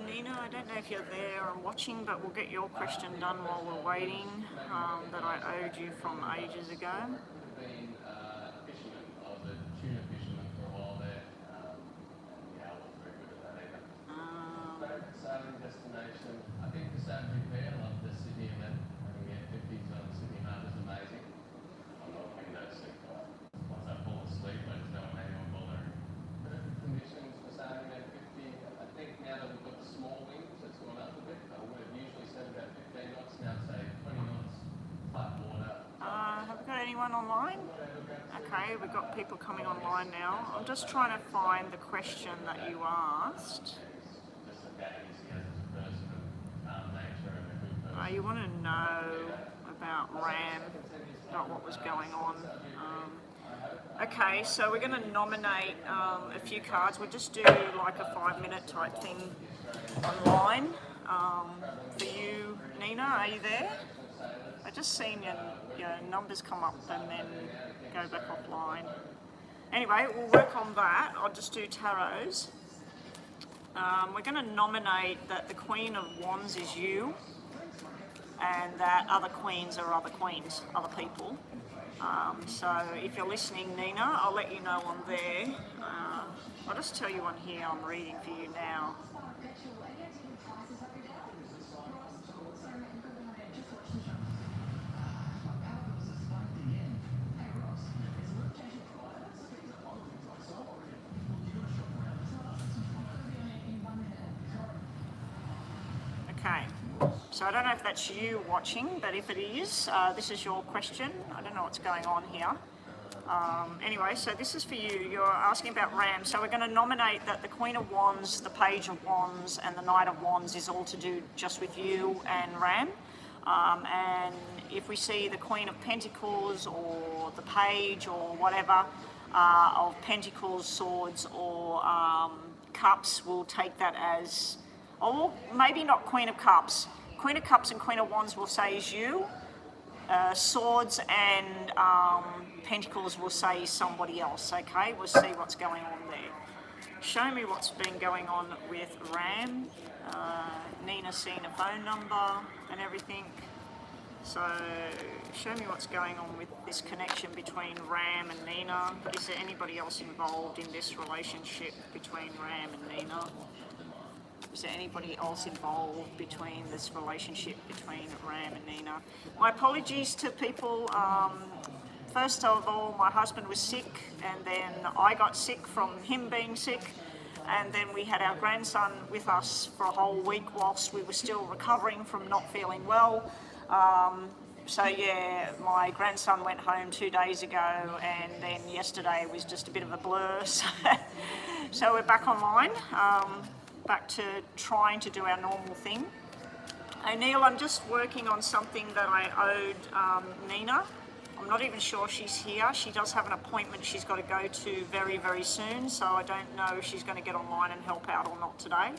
Nina, I don't know if you're there and watching, but we'll get your question done while we're waiting, that I owed you from ages ago. Anyone online? Okay, we've got people coming online now. I'm just trying to find the question that you asked. You want to know about RAM, about what was going on. Okay, so we're going to nominate a few cards. We'll just do like a 5-minute type thing online. For you, Nina, are you there? I just seen your numbers come up and then go back offline. Anyway, we'll work on that. I'll just do tarots. We're going to nominate that the Queen of Wands is you, and that other queens are other queens, other people. So if you're listening, Nina, I'll let you know on there. I'll just tell you on here I'm reading for you now. Okay, so I don't know if that's you watching, but if it is, this is your question. I don't know what's going on here. Anyway, so this is for you. You're asking about RAM. So we're going to nominate that the Queen of Wands, the Page of Wands, and the Knight of Wands is all to do just with you and RAM. And if we see the Queen of Pentacles or the Page or whatever of Pentacles, Swords, or Cups, we'll take that as... or maybe not Queen of Cups. Queen of Cups and Queen of Wands will say is you. Swords and Pentacles will say somebody else, okay? We'll see what's going on there. Show me what's been going on with RAM. Nina's seen a phone number and everything. So show me what's going on with this connection between RAM and Nina. Is there anybody else involved in this relationship between RAM and Nina? Is there anybody else involved between this relationship between Ram and Nina? My apologies to people. First of all, my husband was sick, and then I got sick from him being sick, and then we had our grandson with us for a whole week whilst we were still recovering from not feeling well. So yeah, my grandson went home 2 days ago, and then yesterday was just a bit of a blur. So we're back online. Back to trying to do our normal thing. O'Neill, I'm just working on something that I owed Nina. I'm not even sure she's here. She does have an appointment she's got to go to very, very soon, so I don't know if she's going to get online and help out or not today.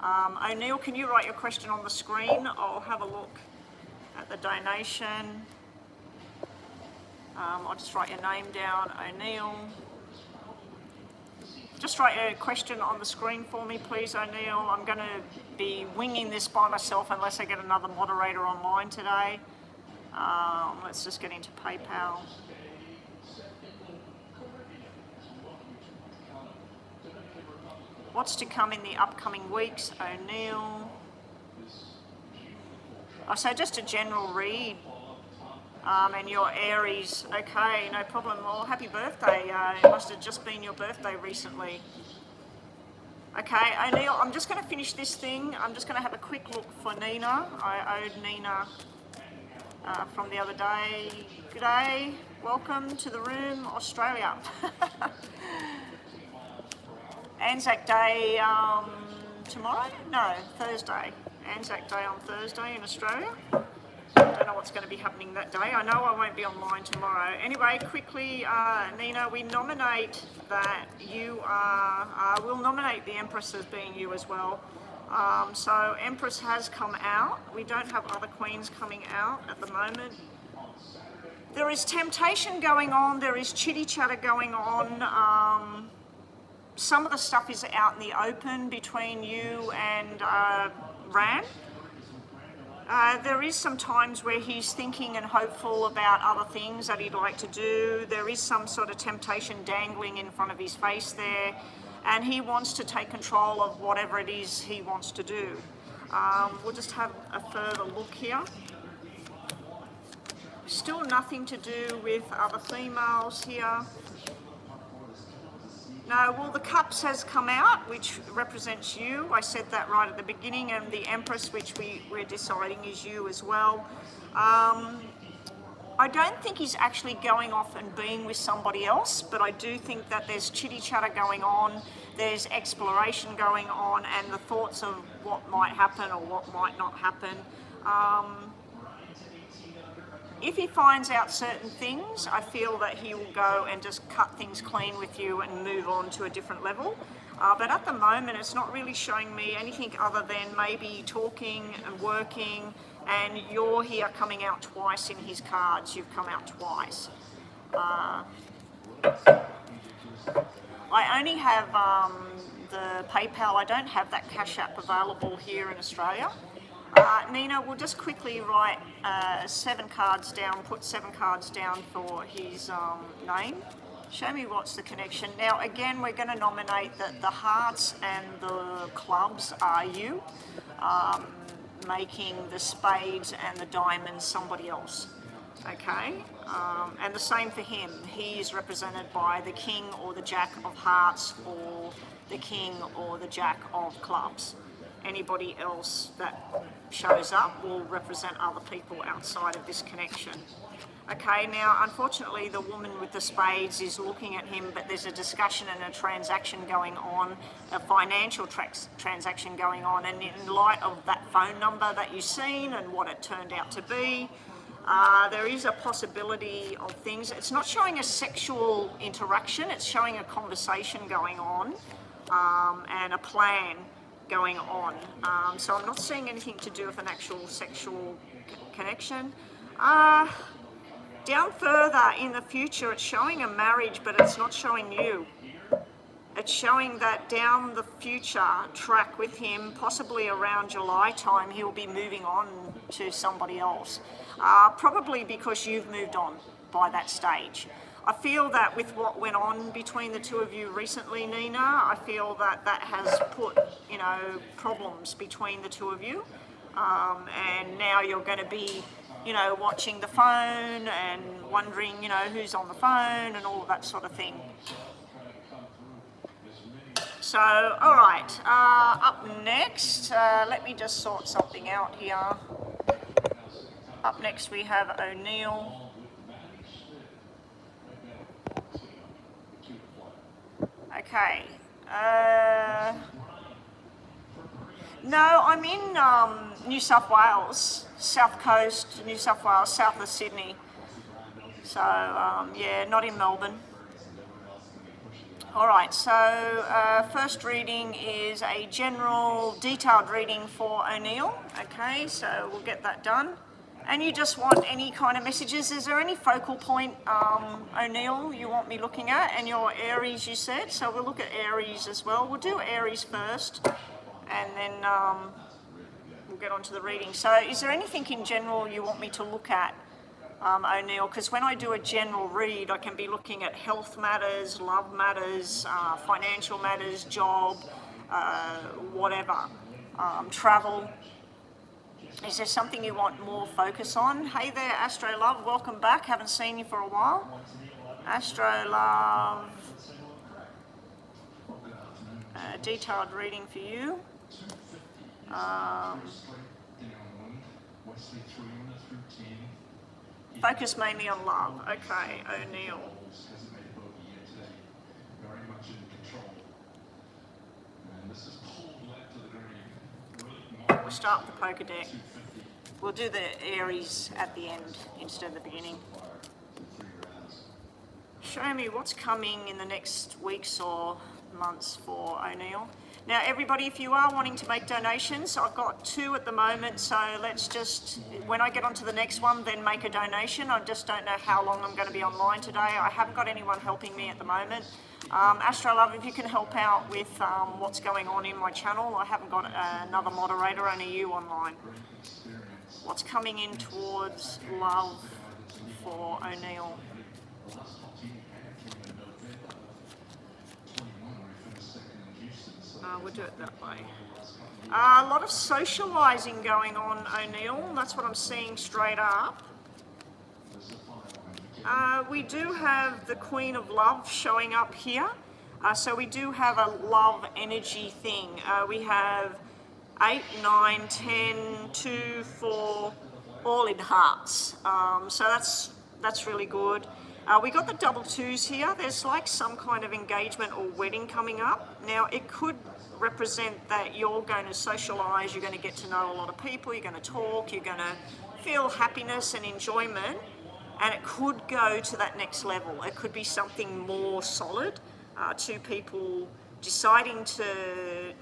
O'Neill, can you write your question on the screen? I'll have a look at the donation. I'll just write your name down, O'Neill. Just write a question on the screen for me, please, O'Neill. I'm going to be winging this by myself unless I get another moderator online today. Let's just get into PayPal. What's to come in the upcoming weeks, O'Neill? So just a general read. And your Aries, okay, no problem. Well, happy birthday. It must have just been your birthday recently. Okay, O'Neill, I'm just going to finish this thing. I'm just going to have a quick look for Nina. I owed Nina from the other day. Good day, welcome to the room, Australia. Anzac Day tomorrow? No, Thursday. Anzac Day on Thursday in Australia. I don't know what's going to be happening that day. I know I won't be online tomorrow. Anyway, quickly, Nina, we nominate that you are, we'll nominate the Empress as being you as well. So Empress has come out. We don't have other queens coming out at the moment. There is temptation going on. There is chitty chatter going on. some of the stuff is out in the open between you and Ram. There is some times where he's thinking and hopeful about other things that he'd like to do. There is some sort of temptation dangling in front of his face there, and he wants to take control of whatever it is he wants to do. We'll just have a further look here. Still nothing to do with other females here. No, well, the Cups has come out, which represents you. I said that right at the beginning, and the Empress, which we're deciding is you as well. I don't think he's actually going off and being with somebody else, but I do think that there's chitty-chatter going on, there's exploration going on, and the thoughts of what might happen or what might not happen. If he finds out certain things, I feel that he will go and just cut things clean with you and move on to a different level. But at the moment, it's not really showing me anything other than maybe talking and working, and you're here coming out twice in his cards. You've come out twice. I only have the PayPal. I don't have that Cash App available here in Australia. Nina, we'll just quickly write 7 cards down, put 7 cards down for his name. Show me what's the connection. Now, again, we're going to nominate that the hearts and the clubs are you, making the spades and the diamonds somebody else. Okay, and the same for him. He is represented by the King or the Jack of Hearts, or the King or the Jack of Clubs. Anybody else that shows up will represent other people outside of this connection. Okay, now unfortunately the woman with the spades is looking at him, but there's a discussion and a transaction going on, a financial transaction going on, and in light of that phone number that you've seen and what it turned out to be, there is a possibility of things. It's not showing a sexual interaction, it's showing a conversation going on and a plan going on. So I'm not seeing anything to do with an actual sexual connection. Down further in the future, it's showing a marriage, but it's not showing you. It's showing that down the future track with him, possibly around July time, he'll be moving on to somebody else. Probably because you've moved on by that stage. I feel that with what went on between the two of you recently, Nina, I feel that that has put, you know, problems between the two of you. And now you're going to be, you know, watching the phone and wondering, you know, who's on the phone and all of that sort of thing. So, all right, up next, let me just sort something out here. Up next we have O'Neill. Okay. No, I'm in New South Wales, South Coast, New South Wales, south of Sydney. So, yeah, not in Melbourne. All right, so first reading is a general detailed reading for O'Neill. Okay, so we'll get that done. And you just want any kind of messages. Is there any focal point, O'Neill, you want me looking at? And your Aries, you said, so we'll look at Aries as well. We'll do Aries first, and then we'll get on to the reading. So is there anything in general you want me to look at, O'Neill? Because when I do a general read, I can be looking at health matters, love matters, financial matters, job, whatever, travel. Is there something you want more focus on? Hey there, Astro Love, welcome back. Haven't seen you for a while. Astro Love, detailed reading for you. Focus mainly on love. Okay, O'Neill. We'll start with the poker deck. We'll do the Aries at the end instead of the beginning. Show me what's coming in the next weeks or months for O'Neill. Now everybody, if you are wanting to make donations, I've got 2 at the moment, so let's just, when I get onto the next one, then make a donation. I just don't know how long I'm going to be online today. I haven't got anyone helping me at the moment. Astro Love, if you can help out with what's going on in my channel. I haven't got another moderator, only you online. What's coming in towards love for O'Neill? We'll do it that way. A lot of socialising going on, O'Neill. That's what I'm seeing straight up. We do have the Queen of Love showing up here. So we do have a love energy thing. We have 8, 9, 10, 2, 4, all in hearts. So that's really good. We got the double twos here. There's like some kind of engagement or wedding coming up. Now it could represent that you're going to socialise, you're going to get to know a lot of people, you're going to talk, you're going to feel happiness and enjoyment, and it could go to that next level. It could be something more solid, two people deciding to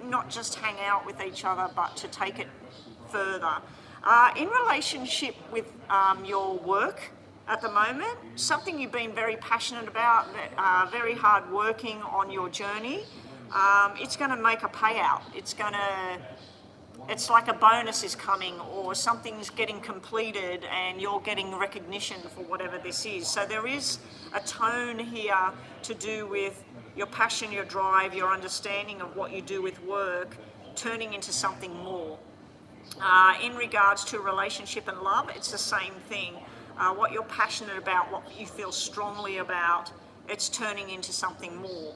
not just hang out with each other, but to take it further. In relationship with your work at the moment, something you've been very passionate about, very hard working on your journey, it's going to make a payout. It's like a bonus is coming, or something's getting completed and you're getting recognition for whatever this is. So there is a tone here to do with your passion, your drive, your understanding of what you do with work, turning into something more. In regards to relationship and love, it's the same thing. What you're passionate about, what you feel strongly about, it's turning into something more.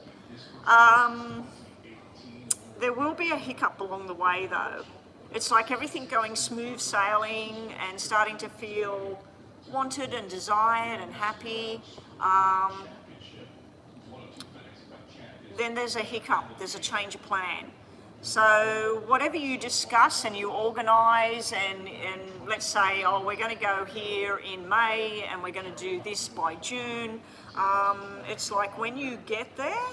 There will be a hiccup along the way though. It's like everything going smooth sailing and starting to feel wanted and desired and happy. Then there's a hiccup, there's a change of plan. So whatever you discuss and you organise and let's say, oh, we're going to go here in May and we're going to do this by June. It's like when you get there,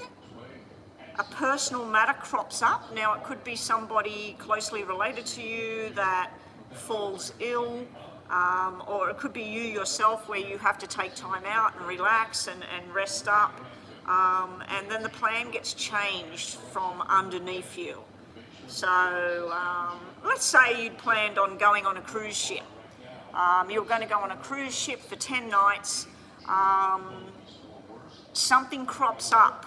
a personal matter crops up. Now it could be somebody closely related to you that falls ill, or it could be you yourself where you have to take time out and relax and rest up. And then the plan gets changed from underneath you. So let's say you'd planned on going on a cruise ship. You're going to go on a cruise ship for 10 nights. Something crops up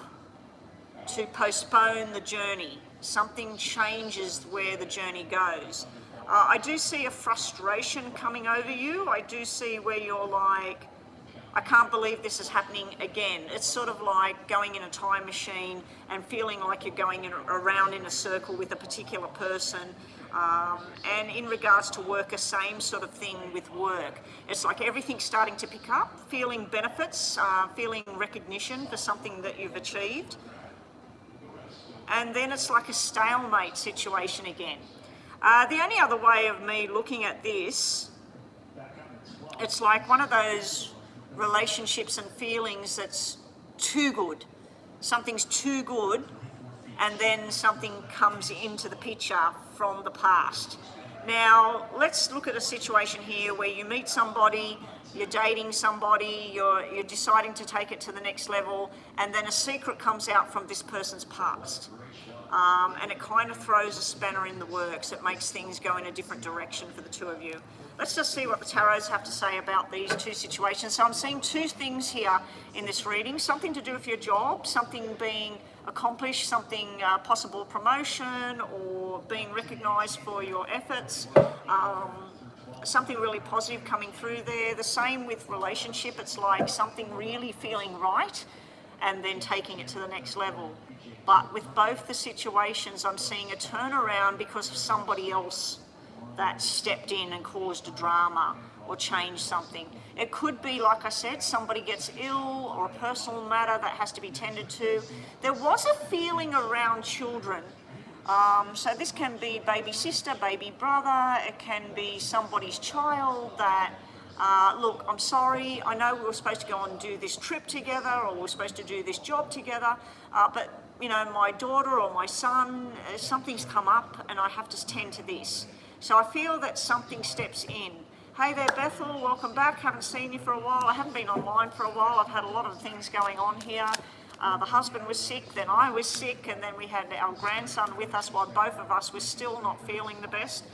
to postpone the journey. Something changes where the journey goes. I do see a frustration coming over you. I do see where you're like, I can't believe this is happening again. It's sort of like going in a time machine and feeling like you're going around in a circle with a particular person. And in regards to work, a same sort of thing with work. It's like everything's starting to pick up, feeling benefits, feeling recognition for something that you've achieved. And then it's like a stalemate situation again. The only other way of me looking at this, it's like one of those relationships and feelings that's too good. Something's too good, and then something comes into the picture from the past. Now, let's look at a situation here where you meet somebody, you're dating somebody, you're deciding to take it to the next level, and then a secret comes out from this person's past. And it kind of throws a spanner in the works. It makes things go in a different direction for the two of you. Let's just see what the tarots have to say about these two situations. So I'm seeing two things here in this reading. Something to do with your job, something being accomplished, something possible promotion or being recognised for your efforts. Something really positive coming through there. The same with relationship. It's like something really feeling right and then taking it to the next level. But with both the situations, I'm seeing a turnaround because of somebody else that stepped in and caused a drama or changed something. It could be, like I said, somebody gets ill or a personal matter that has to be tended to. There was a feeling around children. So this can be baby sister, baby brother, it can be somebody's child that, look, I'm sorry, I know we were supposed to go and do this trip together or we're supposed to do this job together, but you know, my daughter or my son, something's come up and I have to tend to this. So I feel that something steps in. Hey there, Bethel, welcome back. Haven't seen you for a while. I haven't been online for a while. I've had a lot of things going on here. The husband was sick, then I was sick, and then we had our grandson with us while both of us were still not feeling the best.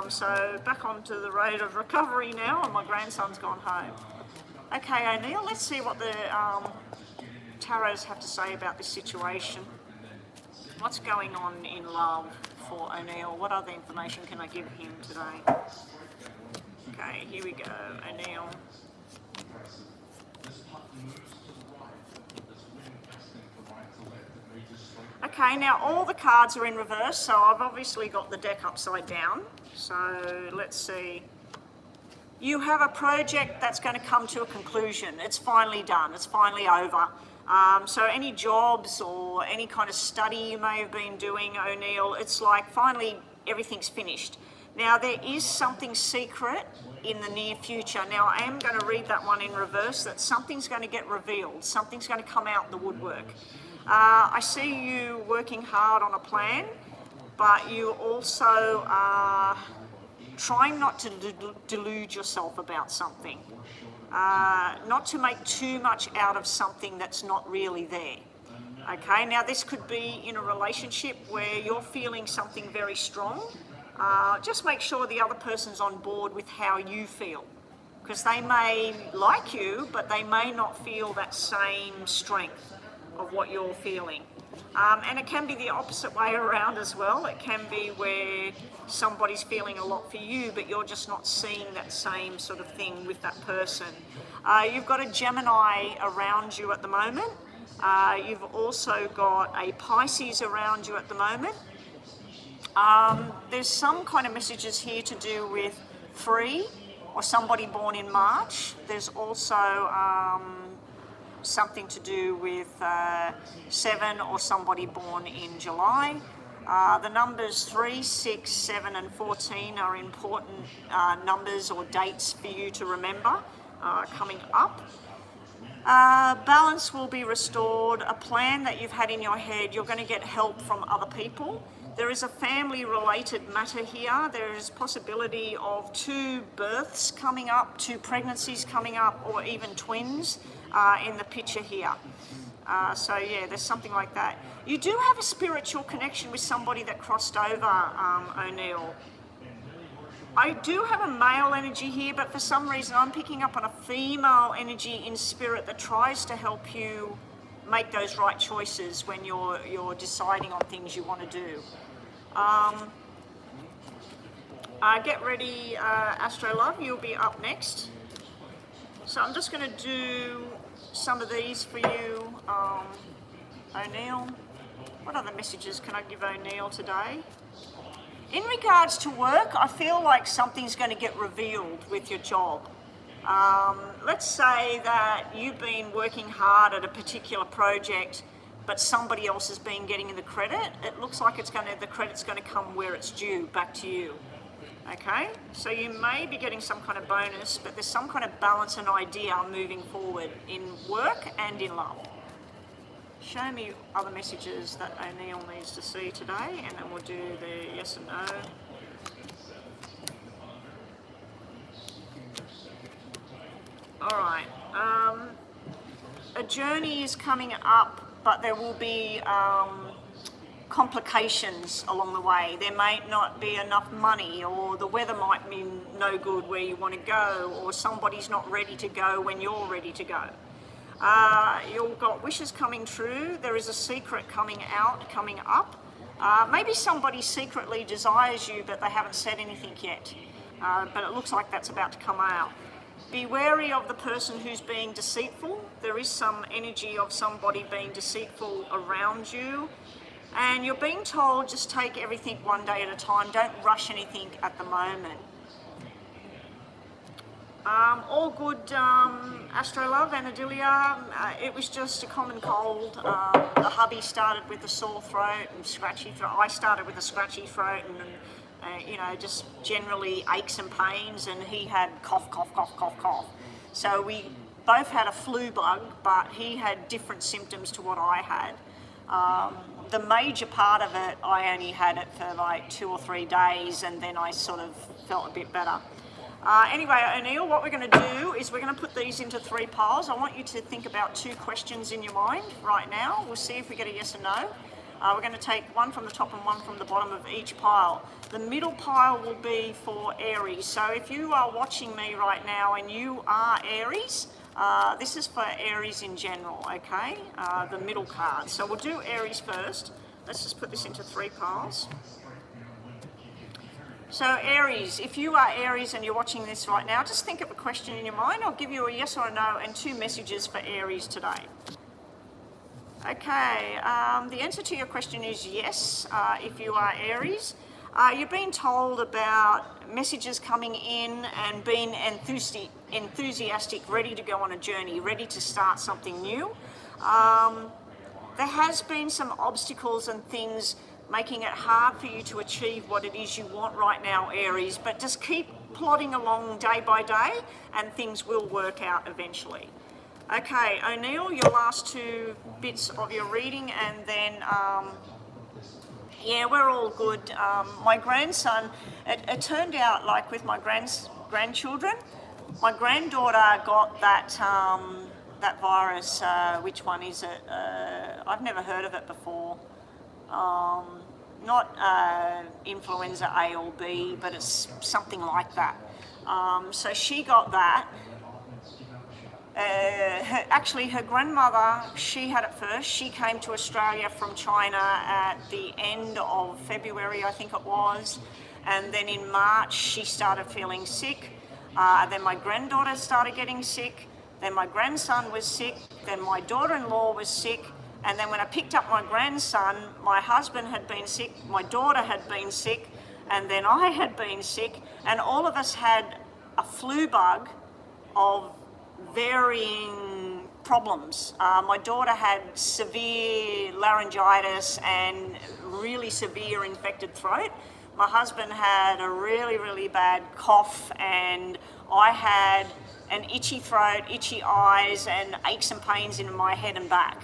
So back onto the road of recovery now, and my grandson's gone home. Okay, O'Neill, let's see what the tarots have to say about this situation. What's going on in love for O'Neill? What other information can I give him today? Okay, here we go, O'Neill. Okay, now all the cards are in reverse, so I've obviously got the deck upside down. So let's see. You have a project that's going to come to a conclusion. It's finally done. It's finally over. So any jobs or any kind of study you may have been doing, O'Neill, it's like finally everything's finished. Now there is something secret in the near future. Now I am going to read that one in reverse, that something's going to get revealed. Something's going to come out the woodwork. I see you working hard on a plan, but you also are trying not to delude yourself about something. Not to make too much out of something that's not really there. Okay, now this could be in a relationship where you're feeling something very strong. Just make sure the other person's on board with how you feel, because they may like you, but they may not feel that same strength of what you're feeling. And it can be the opposite way around as well. It can be where somebody's feeling a lot for you, but you're just not seeing that same sort of thing with that person. You've got a Gemini around you at the moment. You've also got a Pisces around you at the moment. There's some kind of messages here to do with 3 or somebody born in March. There's also something to do with 7 or somebody born in July. The numbers 3, 6, 7 and 14 are important numbers or dates for you to remember coming up. Balance will be restored. A plan that you've had in your head, you're going to get help from other people. There is a family-related matter here. There is possibility of 2 births coming up, 2 pregnancies coming up, or even twins in the picture here. So yeah, there's something like that. You do have a spiritual connection with somebody that crossed over, O'Neill. I do have a male energy here, but for some reason I'm picking up on a female energy in spirit that tries to help you make those right choices when you're deciding on things you want to do. Get ready, Astro Love, you'll be up next. So I'm just going to do some of these for you, O'Neill. What other messages can I give O'Neill today? In regards to work, I feel like something's going to get revealed with your job. Let's say that you've been working hard at a particular project, but somebody else has been getting the credit. It looks like the credit's going to come where it's due, back to you. Okay, so you may be getting some kind of bonus, but there's some kind of balance and idea moving forward in work and in love. Show me other messages that O'Neill needs to see today, and then we'll do the yes and no. All right, a journey is coming up, but there will be complications along the way. There may not be enough money, or the weather might be no good where you want to go, or somebody's not ready to go when you're ready to go. You've got wishes coming true. There is a secret coming up. Maybe somebody secretly desires you, but they haven't said anything yet. But it looks like that's about to come out. Be wary of the person who's being deceitful. There is some energy of somebody being deceitful around you. And you're being told just take everything one day at a time. Don't rush anything at the moment. All good, Astro Love and Adelia. It was just a common cold. The hubby started with a sore throat and scratchy throat. I started with a scratchy throat and just generally aches and pains, and he had cough, cough, cough, cough, cough. So we both had a flu bug, but he had different symptoms to what I had. The major part of it, I only had it for like 2 or 3 days, and then I sort of felt a bit better. Anyway, O'Neill, what we're going to do is we're going to put these into 3 piles. I want you to think about 2 questions in your mind right now. We'll see if we get a yes or no. We're going to take one from the top and one from the bottom of each pile. The middle pile will be for Aries. So if you are watching me right now and you are Aries, this is for Aries in general, okay? The middle card. So we'll do Aries first. Let's just put this into 3 piles. So Aries, if you are Aries and you're watching this right now, just think of a question in your mind. I'll give you a yes or a no and 2 messages for Aries today. Okay, the answer to your question is yes, if you are Aries. You're being told about messages coming in and being enthusiastic, ready to go on a journey, ready to start something new. There has been some obstacles and things making it hard for you to achieve what it is you want right now, Aries, but just keep plodding along day by day and things will work out eventually. Okay, O'Neill, your last 2 bits of your reading, and then, yeah, we're all good. My grandson, it turned out like with my grandchildren, my granddaughter got that that virus. Which one is it? I've never heard of it before. Not influenza A or B, but it's something like that. So she got that. Actually, her grandmother, she had it first. She came to Australia from China at the end of February, I think it was. And then in March, she started feeling sick. Then my granddaughter started getting sick. Then my grandson was sick. Then my daughter-in-law was sick. And then when I picked up my grandson, my husband had been sick, my daughter had been sick, and then I had been sick. And all of us had a flu bug of varying problems. My daughter had severe laryngitis and really severe infected throat. My husband had a really, really bad cough, and I had an itchy throat, itchy eyes, and aches and pains in my head and back.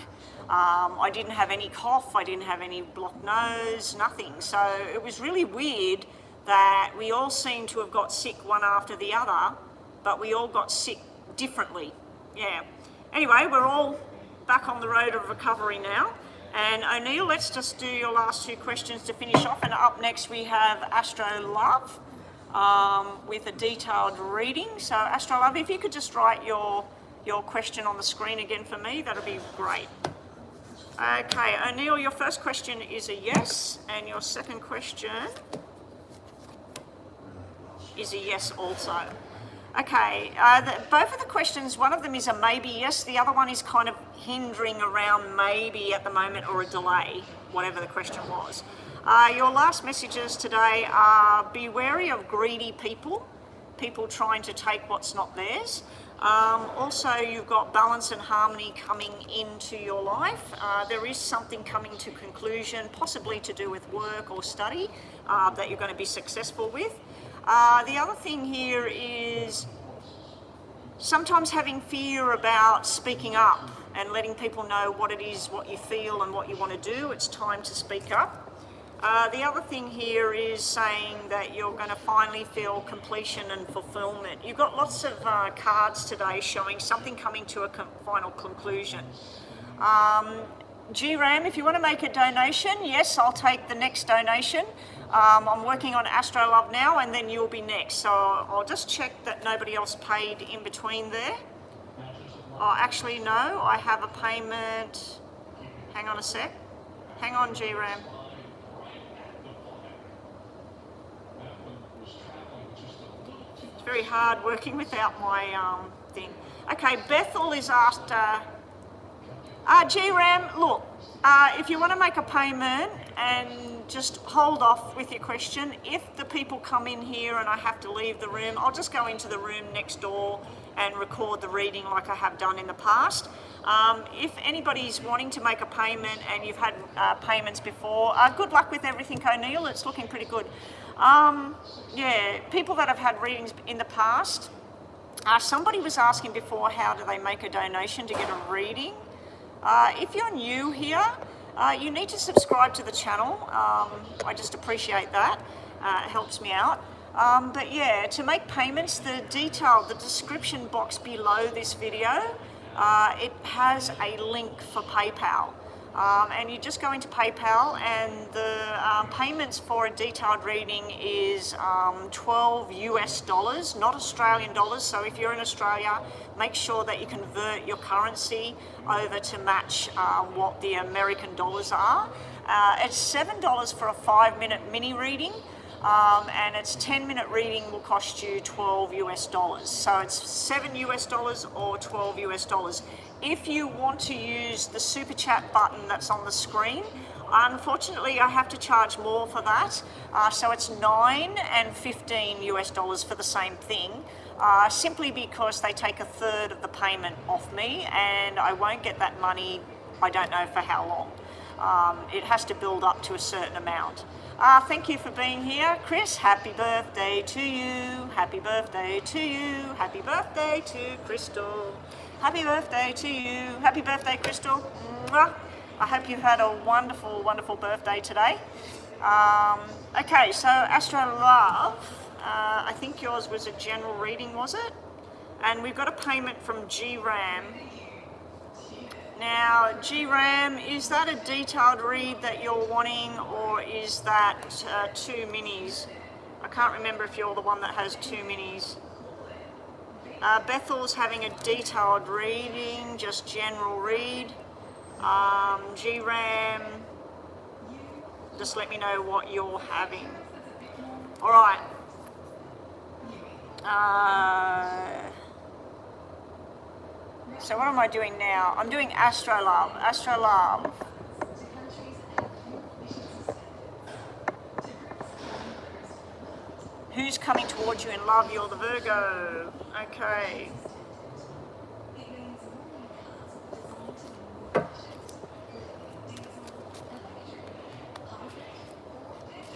I didn't have any cough, I didn't have any blocked nose, nothing. So it was really weird that we all seemed to have got sick one after the other, but we all got sick differently. Yeah. Anyway, we're all back on the road of recovery now. And O'Neill, let's just do your last 2 questions to finish off. And up next we have Astro Love with a detailed reading. So Astro Love, if you could just write your question on the screen again for me, that'd be great. Okay, O'Neill, your first question is a yes, and your second question is a yes also. Okay, both of the questions, one of them is a maybe yes, the other one is kind of hindering around maybe at the moment or a delay, whatever the question was. Your last messages today are be wary of greedy people trying to take what's not theirs. Also, you've got balance and harmony coming into your life. There is something coming to conclusion, possibly to do with work or study, that you're going to be successful with. The other thing here is sometimes having fear about speaking up and letting people know what it is, what you feel and what you want to do. It's time to speak up. The other thing here is saying that you're going to finally feel completion and fulfillment. You've got lots of cards today showing something coming to a final conclusion. GRAM, if you want to make a donation, yes, I'll take the next donation. I'm working on Astro Love now, and then you'll be next. So I'll just check that nobody else paid in between there. Oh, actually, no, I have a payment. Hang on a sec. Hang on, GRAM. It's very hard working without my thing. Okay, Bethel is asked, GRAM, look, if you want to make a payment and just hold off with your question, if the people come in here and I have to leave the room, I'll just go into the room next door and record the reading like I have done in the past. If anybody's wanting to make a payment and you've had payments before, good luck with everything, O'Neill, it's looking pretty good. Yeah, people that have had readings in the past, somebody was asking before how do they make a donation to get a reading. If you're new here, you need to subscribe to the channel. I just appreciate that. It helps me out. But yeah, to make payments, the description box below this video, it has a link for PayPal. And you just go into PayPal, and the payments for a detailed reading is $12 US, not Australian dollars. So if you're in Australia, make sure that you convert your currency over to match what the American dollars are. It's $7 for a 5-minute mini reading. And its 10-minute reading will cost you $12 US. So it's $7 US or $12 US. If you want to use the super chat button that's on the screen, unfortunately I have to charge more for that. So it's $9 and $15 US for the same thing, simply because they take a third of the payment off me, and I won't get that money, I don't know for how long. It has to build up to a certain amount. Thank you for being here, Chris. Happy birthday to you. Happy birthday to you. Happy birthday to Crystal. Happy birthday to you. Happy birthday, Crystal. Mwah. I hope you had a wonderful, wonderful birthday today. Okay, so Astro Love, I think yours was a general reading, was it? And we've got a payment from G-Ram. Now, G-Ram, is that a detailed read that you're wanting, or is that 2 minis? I can't remember if you're the one that has 2 minis. Bethel's having a detailed reading, just general read. G-Ram, just let me know what you're having. All right. So what am I doing now? I'm doing Astro Love. Astro Love. Who's coming towards you in love? You're the Virgo. Okay.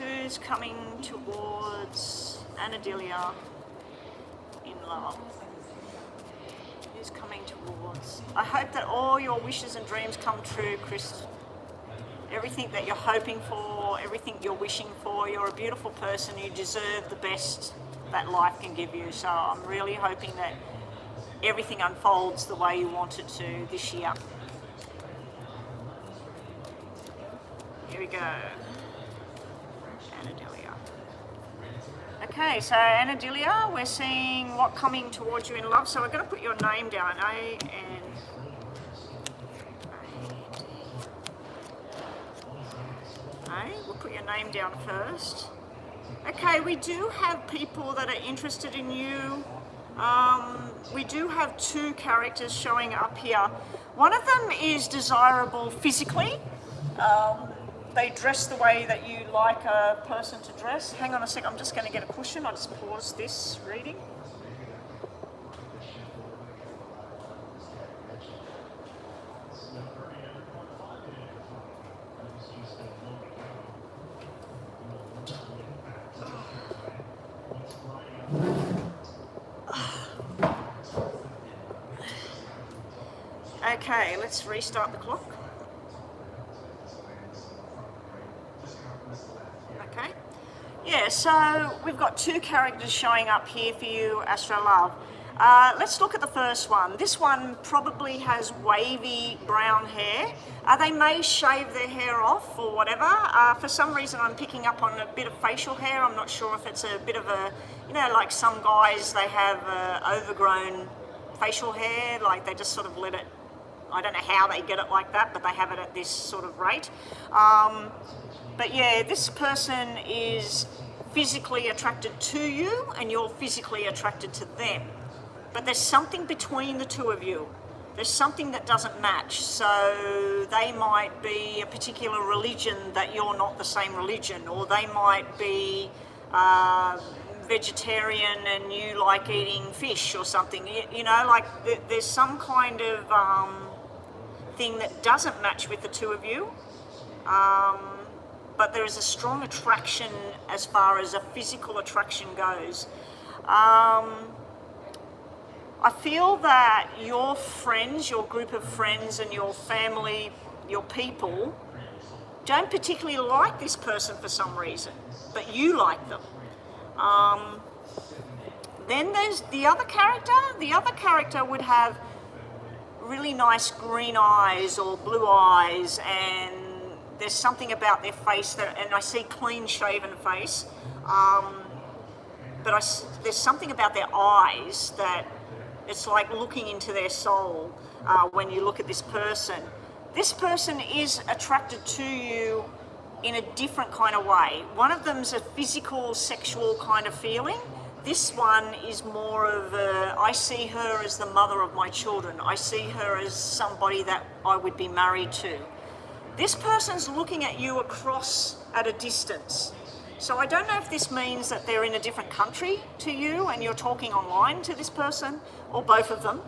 Who's coming towards Anadelia in love? Who's coming towards? I hope that all your wishes and dreams come true, Chris. Everything that you're hoping for, everything you're wishing for, you're a beautiful person. You deserve the best that life can give you. So I'm really hoping that everything unfolds the way you want it to this year. Here we go. Anadelia. Okay, so Anadelia, we're seeing what coming towards you in love. So we're going to put your name down, A-N. We'll put your name down first. Okay, we do have people that are interested in you. We do have 2 characters showing up here. One of them is desirable physically. They dress the way that you like a person to dress. Hang on a sec, I'm just going to get a cushion. I'll just pause this reading. Okay, let's restart the clock. Okay. Yeah, so we've got 2 characters showing up here for you, Astro Love. Let's look at the first one. This one probably has wavy brown hair. They may shave their hair off or whatever. For some reason I'm picking up on a bit of facial hair. I'm not sure if it's a bit of a, you know, like some guys, they have overgrown facial hair, like they just sort of let it, I don't know how they get it like that, but they have it at this sort of rate. But yeah, this person is physically attracted to you and you're physically attracted to them. But there's something between the 2 of you. There's something that doesn't match. So they might be a particular religion that you're not the same religion, or they might be vegetarian and you like eating fish or something. You know, like there's some kind of thing that doesn't match with the 2 of you. But there is a strong attraction as far as a physical attraction goes. I feel that your friends, your group of friends and your family, your people, don't particularly like this person for some reason, but you like them. Then there's the other character. The other character would have really nice green eyes or blue eyes, and there's something about their face that, and I see clean shaven face, but there's something about their eyes that it's like looking into their soul when you look at this person. This person is attracted to you in a different kind of way. One of them's a physical, sexual kind of feeling. This one is more of I see her as the mother of my children. I see her as somebody that I would be married to. This person's looking at you across at a distance. So I don't know if this means that they're in a different country to you and you're talking online to this person, or both of them,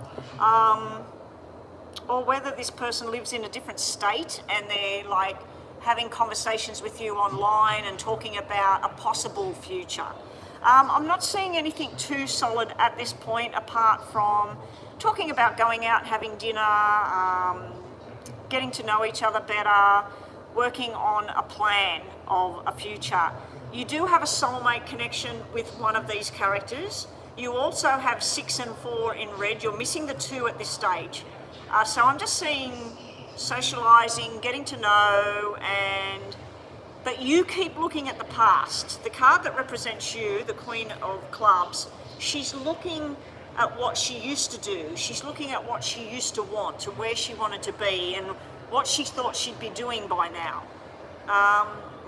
or whether this person lives in a different state and they're like having conversations with you online and talking about a possible future. I'm not seeing anything too solid at this point, apart from talking about going out, having dinner, getting to know each other better, working on a plan of a future. You do have a soulmate connection with one of these characters. You also have 6 and 4 in red. You're missing the 2 at this stage. So I'm just seeing socializing, getting to know, but you keep looking at the past. The card that represents you, the Queen of Clubs, she's looking at what she used to do. She's looking at what she used to want, to where she wanted to be, and what she thought she'd be doing by now.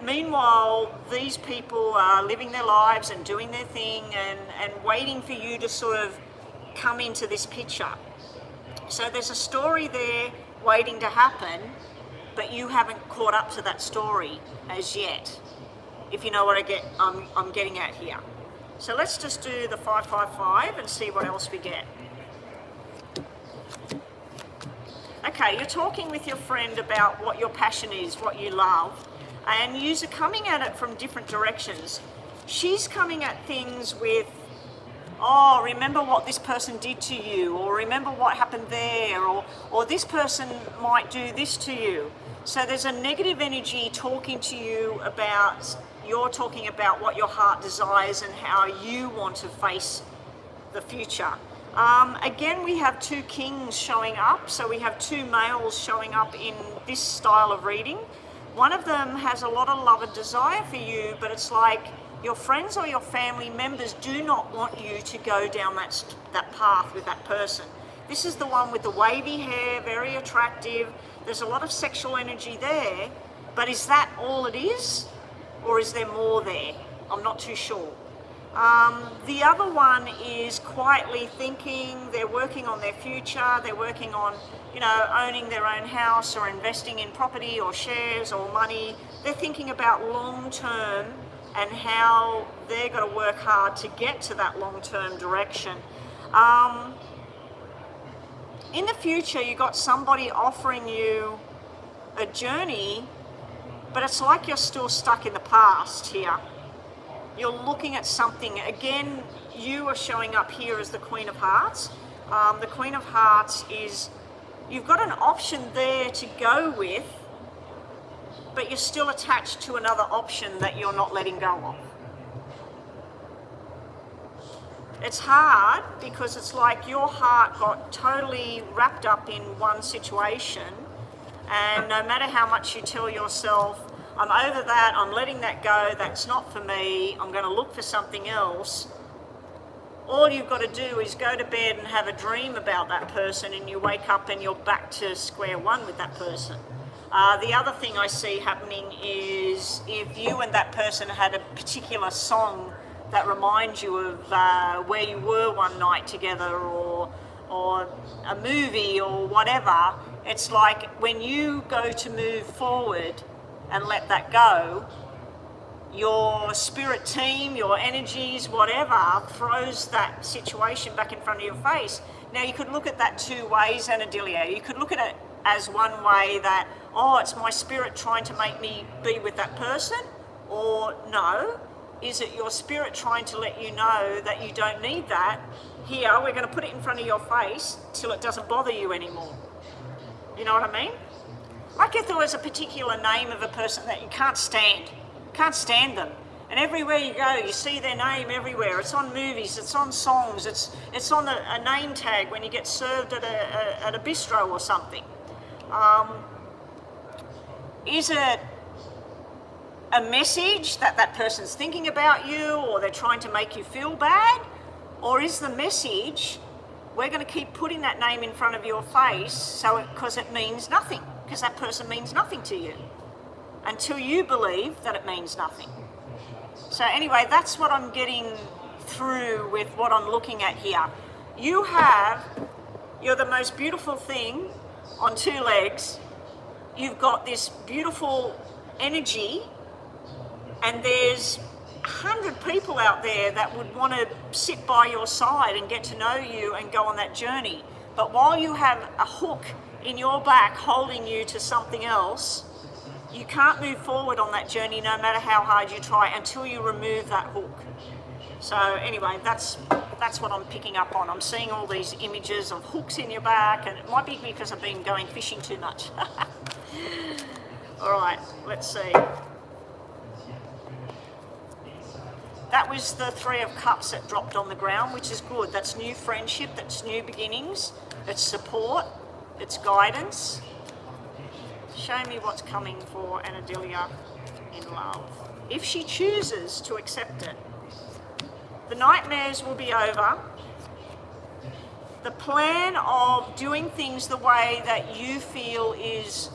Meanwhile, these people are living their lives and doing their thing and waiting for you to sort of come into this picture. So there's a story there waiting to happen, but you haven't caught up to that story as yet, if you know what I'm getting at here. So let's just do the 555 and see what else we get. Okay, you're talking with your friend about what your passion is, what you love, and you're coming at it from different directions. She's coming at things with, oh, remember what this person did to you, or remember what happened there, or this person might do this to you. So there's a negative energy talking to you about, you're talking about what your heart desires and how you want to face the future. Again, we have 2 kings showing up, so we have 2 males showing up in this style of reading. One of them has a lot of love and desire for you, but it's like your friends or your family members do not want you to go down that path with that person. This is the one with the wavy hair, very attractive. There's a lot of sexual energy there, but is that all it is? Or is there more there? I'm not too sure. The other one is quietly thinking. They're working on their future. They're working on, owning their own house or investing in property or shares or money. They're thinking about long term and how they're going to work hard to get to that long term direction. In the future, you got somebody offering you a journey, but it's like you're still stuck in the past here. You're looking at something. Again, you are showing up here as the Queen of Hearts. The Queen of Hearts is, you've got an option there to go with, but you're still attached to another option that you're not letting go of. It's hard because it's like your heart got totally wrapped up in one situation, and no matter how much you tell yourself, I'm over that, I'm letting that go, that's not for me, I'm going to look for something else, all you've got to do is go to bed and have a dream about that person, and you wake up and you're back to square one with that person. The other thing I see happening is if you and that person had a particular song that reminds you of where you were one night together, or a movie or whatever, it's like when you go to move forward and let that go, your spirit team, your energies, whatever, throws that situation back in front of your face. Now you could look at that 2 ways, Anadilia. You could look at it as one way that, oh, it's my spirit trying to make me be with that person, or no, is it your spirit trying to let you know that you don't need that? Here, we're going to put it in front of your face till it doesn't bother you anymore. You know what I mean? Like if there was a particular name of a person that you can't stand them, And everywhere you go, you see their name everywhere. It's on movies, it's on songs, it's on a name tag when you get served at a bistro or something. Is it a message that that person's thinking about you, or they're trying to make you feel bad? Or is the message, we're going to keep putting that name in front of your face because it means nothing, because that person means nothing to you, until you believe that it means nothing. So anyway, that's what I'm getting through with what I'm looking at here. You're the most beautiful thing on two legs. You've got this beautiful energy, and there's 100 people out there that would want to sit by your side and get to know you and go on that journey. But while you have a hook in your back holding you to something else, you can't move forward on that journey no matter how hard you try until you remove that hook. So anyway, that's what I'm picking up on. I'm seeing all these images of hooks in your back, and it might be because I've been going fishing too much. All right, let's see. That was the Three of Cups that dropped on the ground, which is good. That's new friendship, that's new beginnings, it's support, it's guidance. Show me what's coming for Anadilia in love, if she chooses to accept it. The nightmares will be over. The plan of doing things the way that you feel is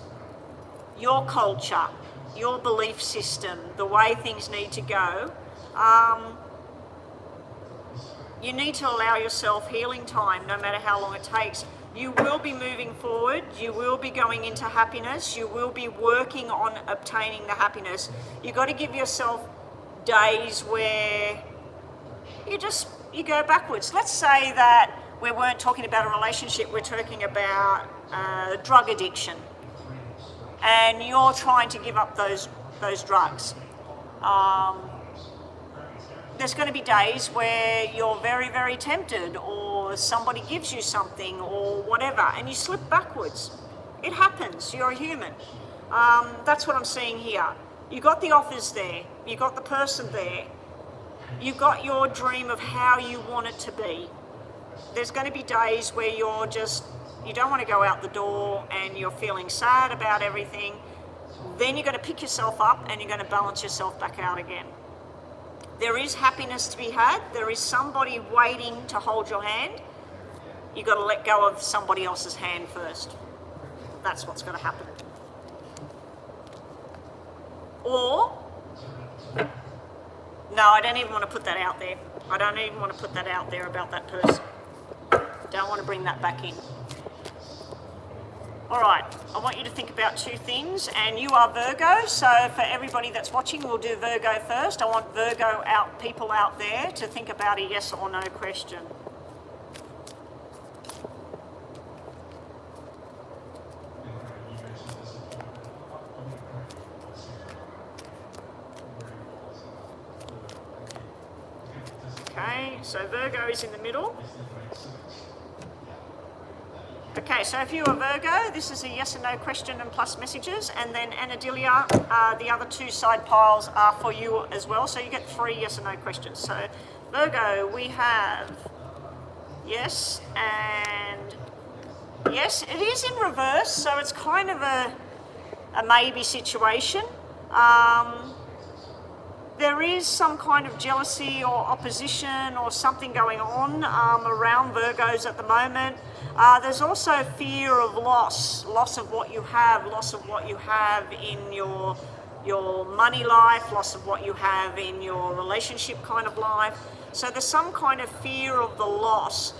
your culture, your belief system, the way things need to go. You need to allow yourself healing time, no matter how long it takes. You will be moving forward, you will be going into happiness, you will be working on obtaining the happiness. You've got to give yourself days where you go backwards. Let's say that we weren't talking about a relationship, we're talking about drug addiction. And you're trying to give up those drugs. There's going to be days where you're very, very tempted, or somebody gives you something or whatever, and you slip backwards. It happens, you're a human. That's what I'm seeing here. You got the offers there, you got the person there, you got your dream of how you want it to be. There's going to be days where you don't want to go out the door and you're feeling sad about everything. Then you're going to pick yourself up and you're going to balance yourself back out again. There is happiness to be had. There is somebody waiting to hold your hand. You've got to let go of somebody else's hand first. That's what's going to happen. Or, no, I don't even want to put that out there. I don't even want to put that out there about that person. Don't want to bring that back in. All right, I want you to think about two things, and you are Virgo, so for everybody that's watching, we'll do Virgo first. I want Virgo people out there to think about a yes or no question. Okay, so Virgo is in the middle. Okay, so if you are Virgo, this is a yes and no question and plus messages, and then Anadilia, the other two side piles are for you as well, so you get 3 yes and no questions. So Virgo, we have yes and yes. It is in reverse, so it's kind of a maybe situation. There is some kind of jealousy or opposition or something going on around Virgos at the moment. There's also fear of loss of what you have, loss of what you have in your money life, loss of what you have in your relationship kind of life. So there's some kind of fear of the loss.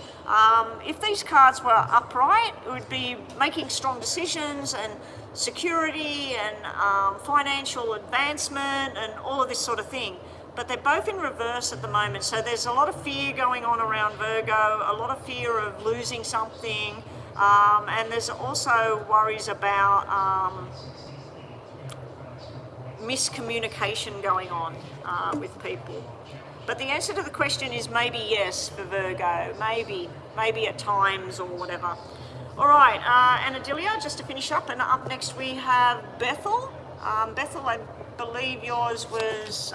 If these cards were upright, it would be making strong decisions and security and financial advancement and all of this sort of thing. But they're both in reverse at the moment, so there's a lot of fear going on around Virgo, a lot of fear of losing something, and there's also worries about miscommunication going on with people. But the answer to the question is maybe yes for Virgo, maybe at times or whatever. All right, Anadilia, just to finish up, and up next we have Bethel. Bethel, I believe yours was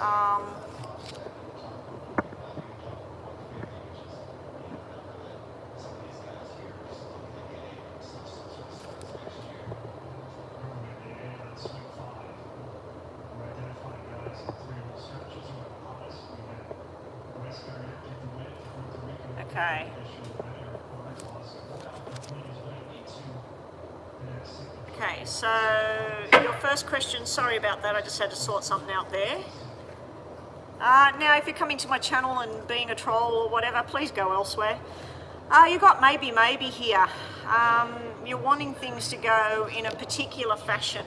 Okay. Okay, so your first question, sorry about that, I just had to sort something out there. Now, if you're coming to my channel and being a troll or whatever, please go elsewhere. You've got maybe here. You're wanting things to go in a particular fashion.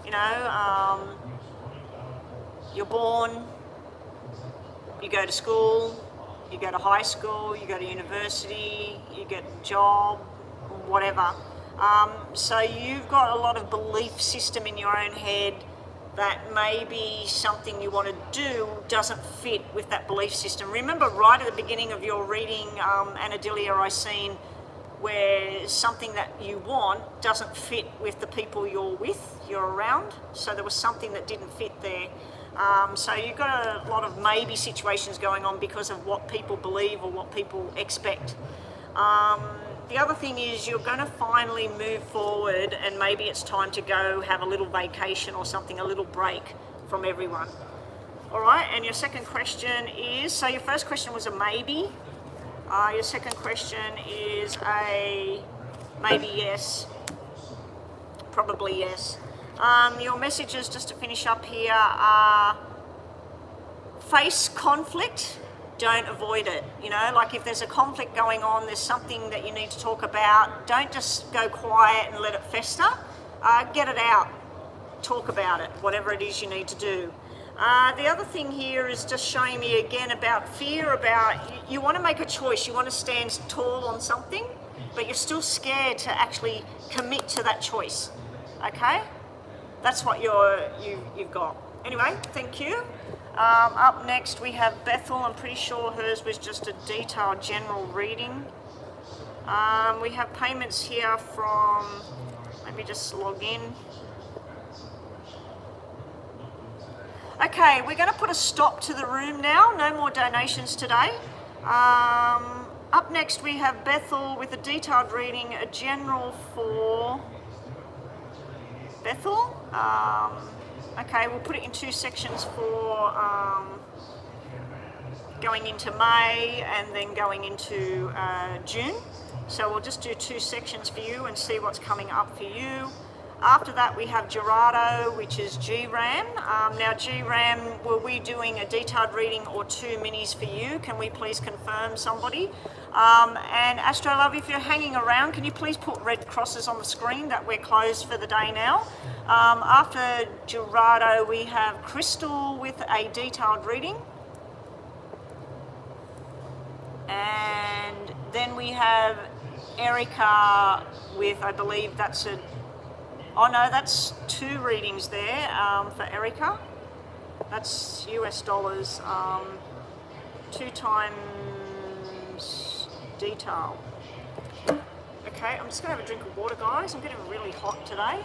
You know, you're born, you go to school, you go to high school, you go to university, you get a job, whatever. So you've got a lot of belief system in your own head that maybe something you want to do doesn't fit with that belief system. Remember right at the beginning of your reading, Anadilia, I seen where something that you want doesn't fit with the people you're around. So there was something that didn't fit there. So you've got a lot of maybe situations going on because of what people believe or what people expect. The other thing is you're going to finally move forward and maybe it's time to go have a little vacation or something, a little break from everyone. All right, and your second question is, so your first question was a maybe. Your second question is a maybe yes, probably yes. Your messages, just to finish up here, are face conflict. Don't avoid it. You know, like if there's a conflict going on, there's something that you need to talk about, don't just go quiet and let it fester. Get it out, talk about it, whatever it is you need to do. The other thing here is just showing me again about fear, about you want to make a choice, you want to stand tall on something, but you're still scared to actually commit to that choice. Okay? That's what you've got. Anyway, thank you. Up next we have Bethel. I'm pretty sure hers was just a detailed general reading. We have payments here from, let me just log in. Okay, we're going to put a stop to the room now. No more donations today. Up next we have Bethel with a detailed reading, a general for Bethel. Okay, we'll put it in two sections for going into May and then going into June. So we'll just do two sections for you and see what's coming up for you. After that we have Gerardo, which is GRAM. Now GRAM, were we doing a detailed reading or two minis for you? Can we please confirm, somebody? And Astrolove, if you're hanging around, can you please put red crosses on the screen that we're closed for the day now? After Gerardo, we have Crystal with a detailed reading. And then we have Erica with, I believe that's a, oh no, that's two readings there for Erica. That's US dollars, 2 times detail. Okay, I'm just gonna have a drink of water, guys. I'm getting really hot today.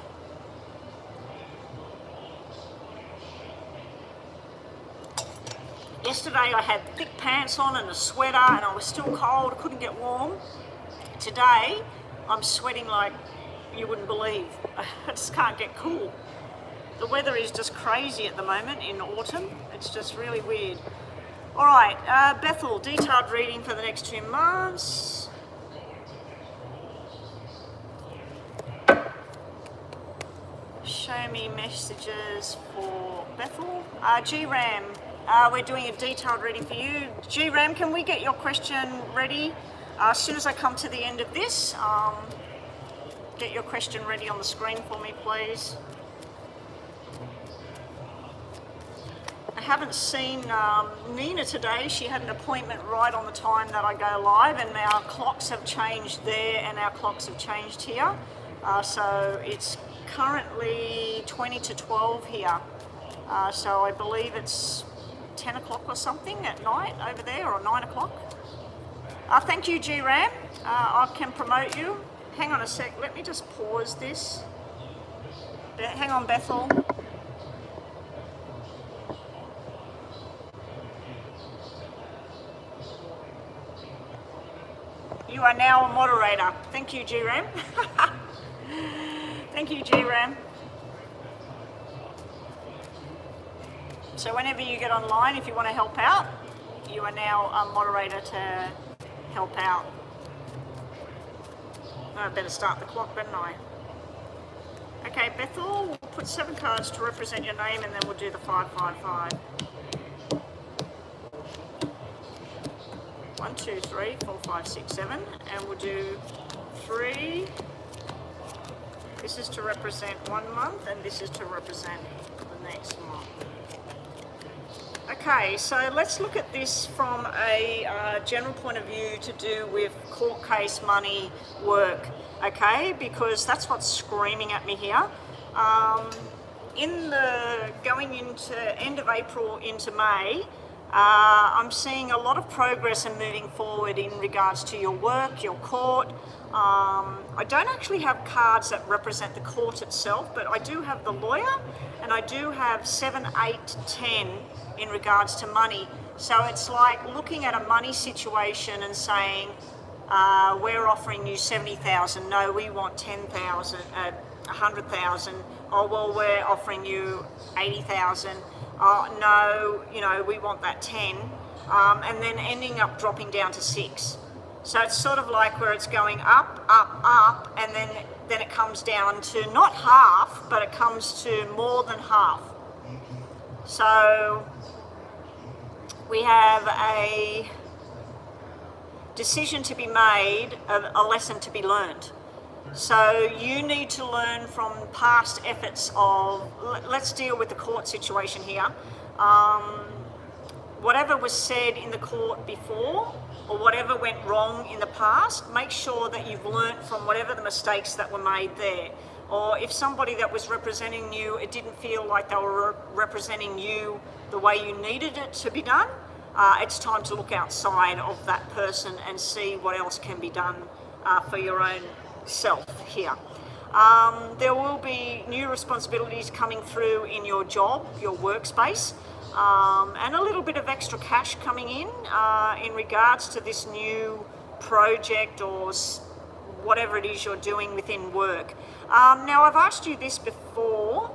Yesterday I had thick pants on and a sweater and I was still cold, I couldn't get warm. Today I'm sweating like you wouldn't believe. I just can't get cool. The weather is just crazy at the moment in autumn. It's just really weird. All right, Bethel, detailed reading for the next 2 months. Show me messages for Bethel. GRAM, we're doing a detailed reading for you. GRAM, can we get your question ready as soon as I come to the end of this? Get your question ready on the screen for me, please. I haven't seen Nina today. She had an appointment right on the time that I go live, and our clocks have changed there and our clocks have changed here. So it's currently 20 to 12 here. So I believe it's 10 o'clock or something at night over there, or 9 o'clock. Thank you, GRAM. I can promote you. Hang on a sec, let me just pause this. Hang on, Bethel. You are now a moderator. Thank you, GRAM. Thank you, GRAM. So whenever you get online, if you want to help out, you are now a moderator to help out. I better start the clock, better I? Okay, Bethel, we'll put 7 cards to represent your name, and then we'll do the 555. 1, 2, 3, 4, 5, 6, 7, and we'll do 3. This is to represent 1 month, and this is to represent the next month. Okay, so let's look at this from a general point of view to do with court case, money, work, okay? Because that's what's screaming at me here. Going into end of April into May, I'm seeing a lot of progress and moving forward in regards to your work, your court. I don't actually have cards that represent the court itself, but I do have the lawyer, and I do have 7, 8, 10 in regards to money. So it's like looking at a money situation and saying, we're offering you 70,000. No, we want 10,000, 100,000. Oh, well, we're offering you 80,000. No, you know, we want that 10. And then ending up dropping down to 6. So it's sort of like where it's going up, up, up, and then it comes down to not half, but it comes to more than half. So we have a decision to be made, a lesson to be learned. So you need to learn from past efforts of, let's deal with the court situation here. Whatever was said in the court before, or whatever went wrong in the past, make sure that you've learnt from whatever the mistakes that were made there. Or if somebody that was representing you, it didn't feel like they were representing you the way you needed it to be done, it's time to look outside of that person and see what else can be done for your own self here. There will be new responsibilities coming through in your job, your workspace, and a little bit of extra cash coming in regards to this new project or whatever it is you're doing within work. Now, I've asked you this before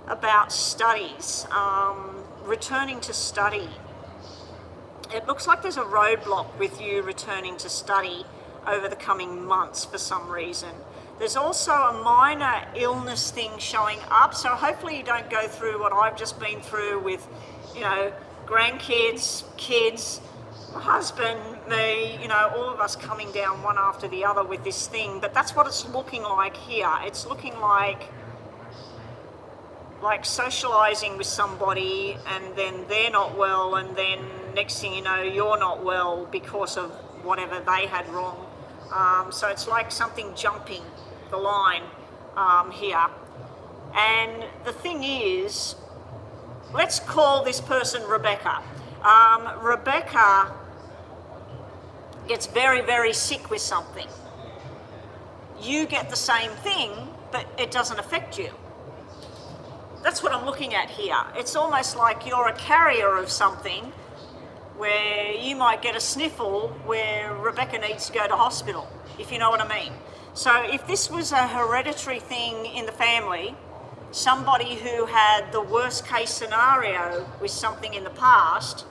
about studies, returning to study. It looks like there's a roadblock with you returning to study over the coming months for some reason. There's also a minor illness thing showing up, so hopefully you don't go through what I've just been through with, you know, grandkids, kids, my husband, me, you know, all of us coming down one after the other with this thing. But that's what it's looking like here. It's looking like socializing with somebody, and then they're not well, and then next thing you know, you're not well because of whatever they had wrong. So it's like something jumping the line here. And the thing is, let's call this person Rebecca. Rebecca gets very, very sick with something. You get the same thing, but it doesn't affect you. That's what I'm looking at here. It's almost like you're a carrier of something where you might get a sniffle where Rebecca needs to go to hospital, if you know what I mean. So if this was a hereditary thing in the family, somebody who had the worst case scenario with something in the past,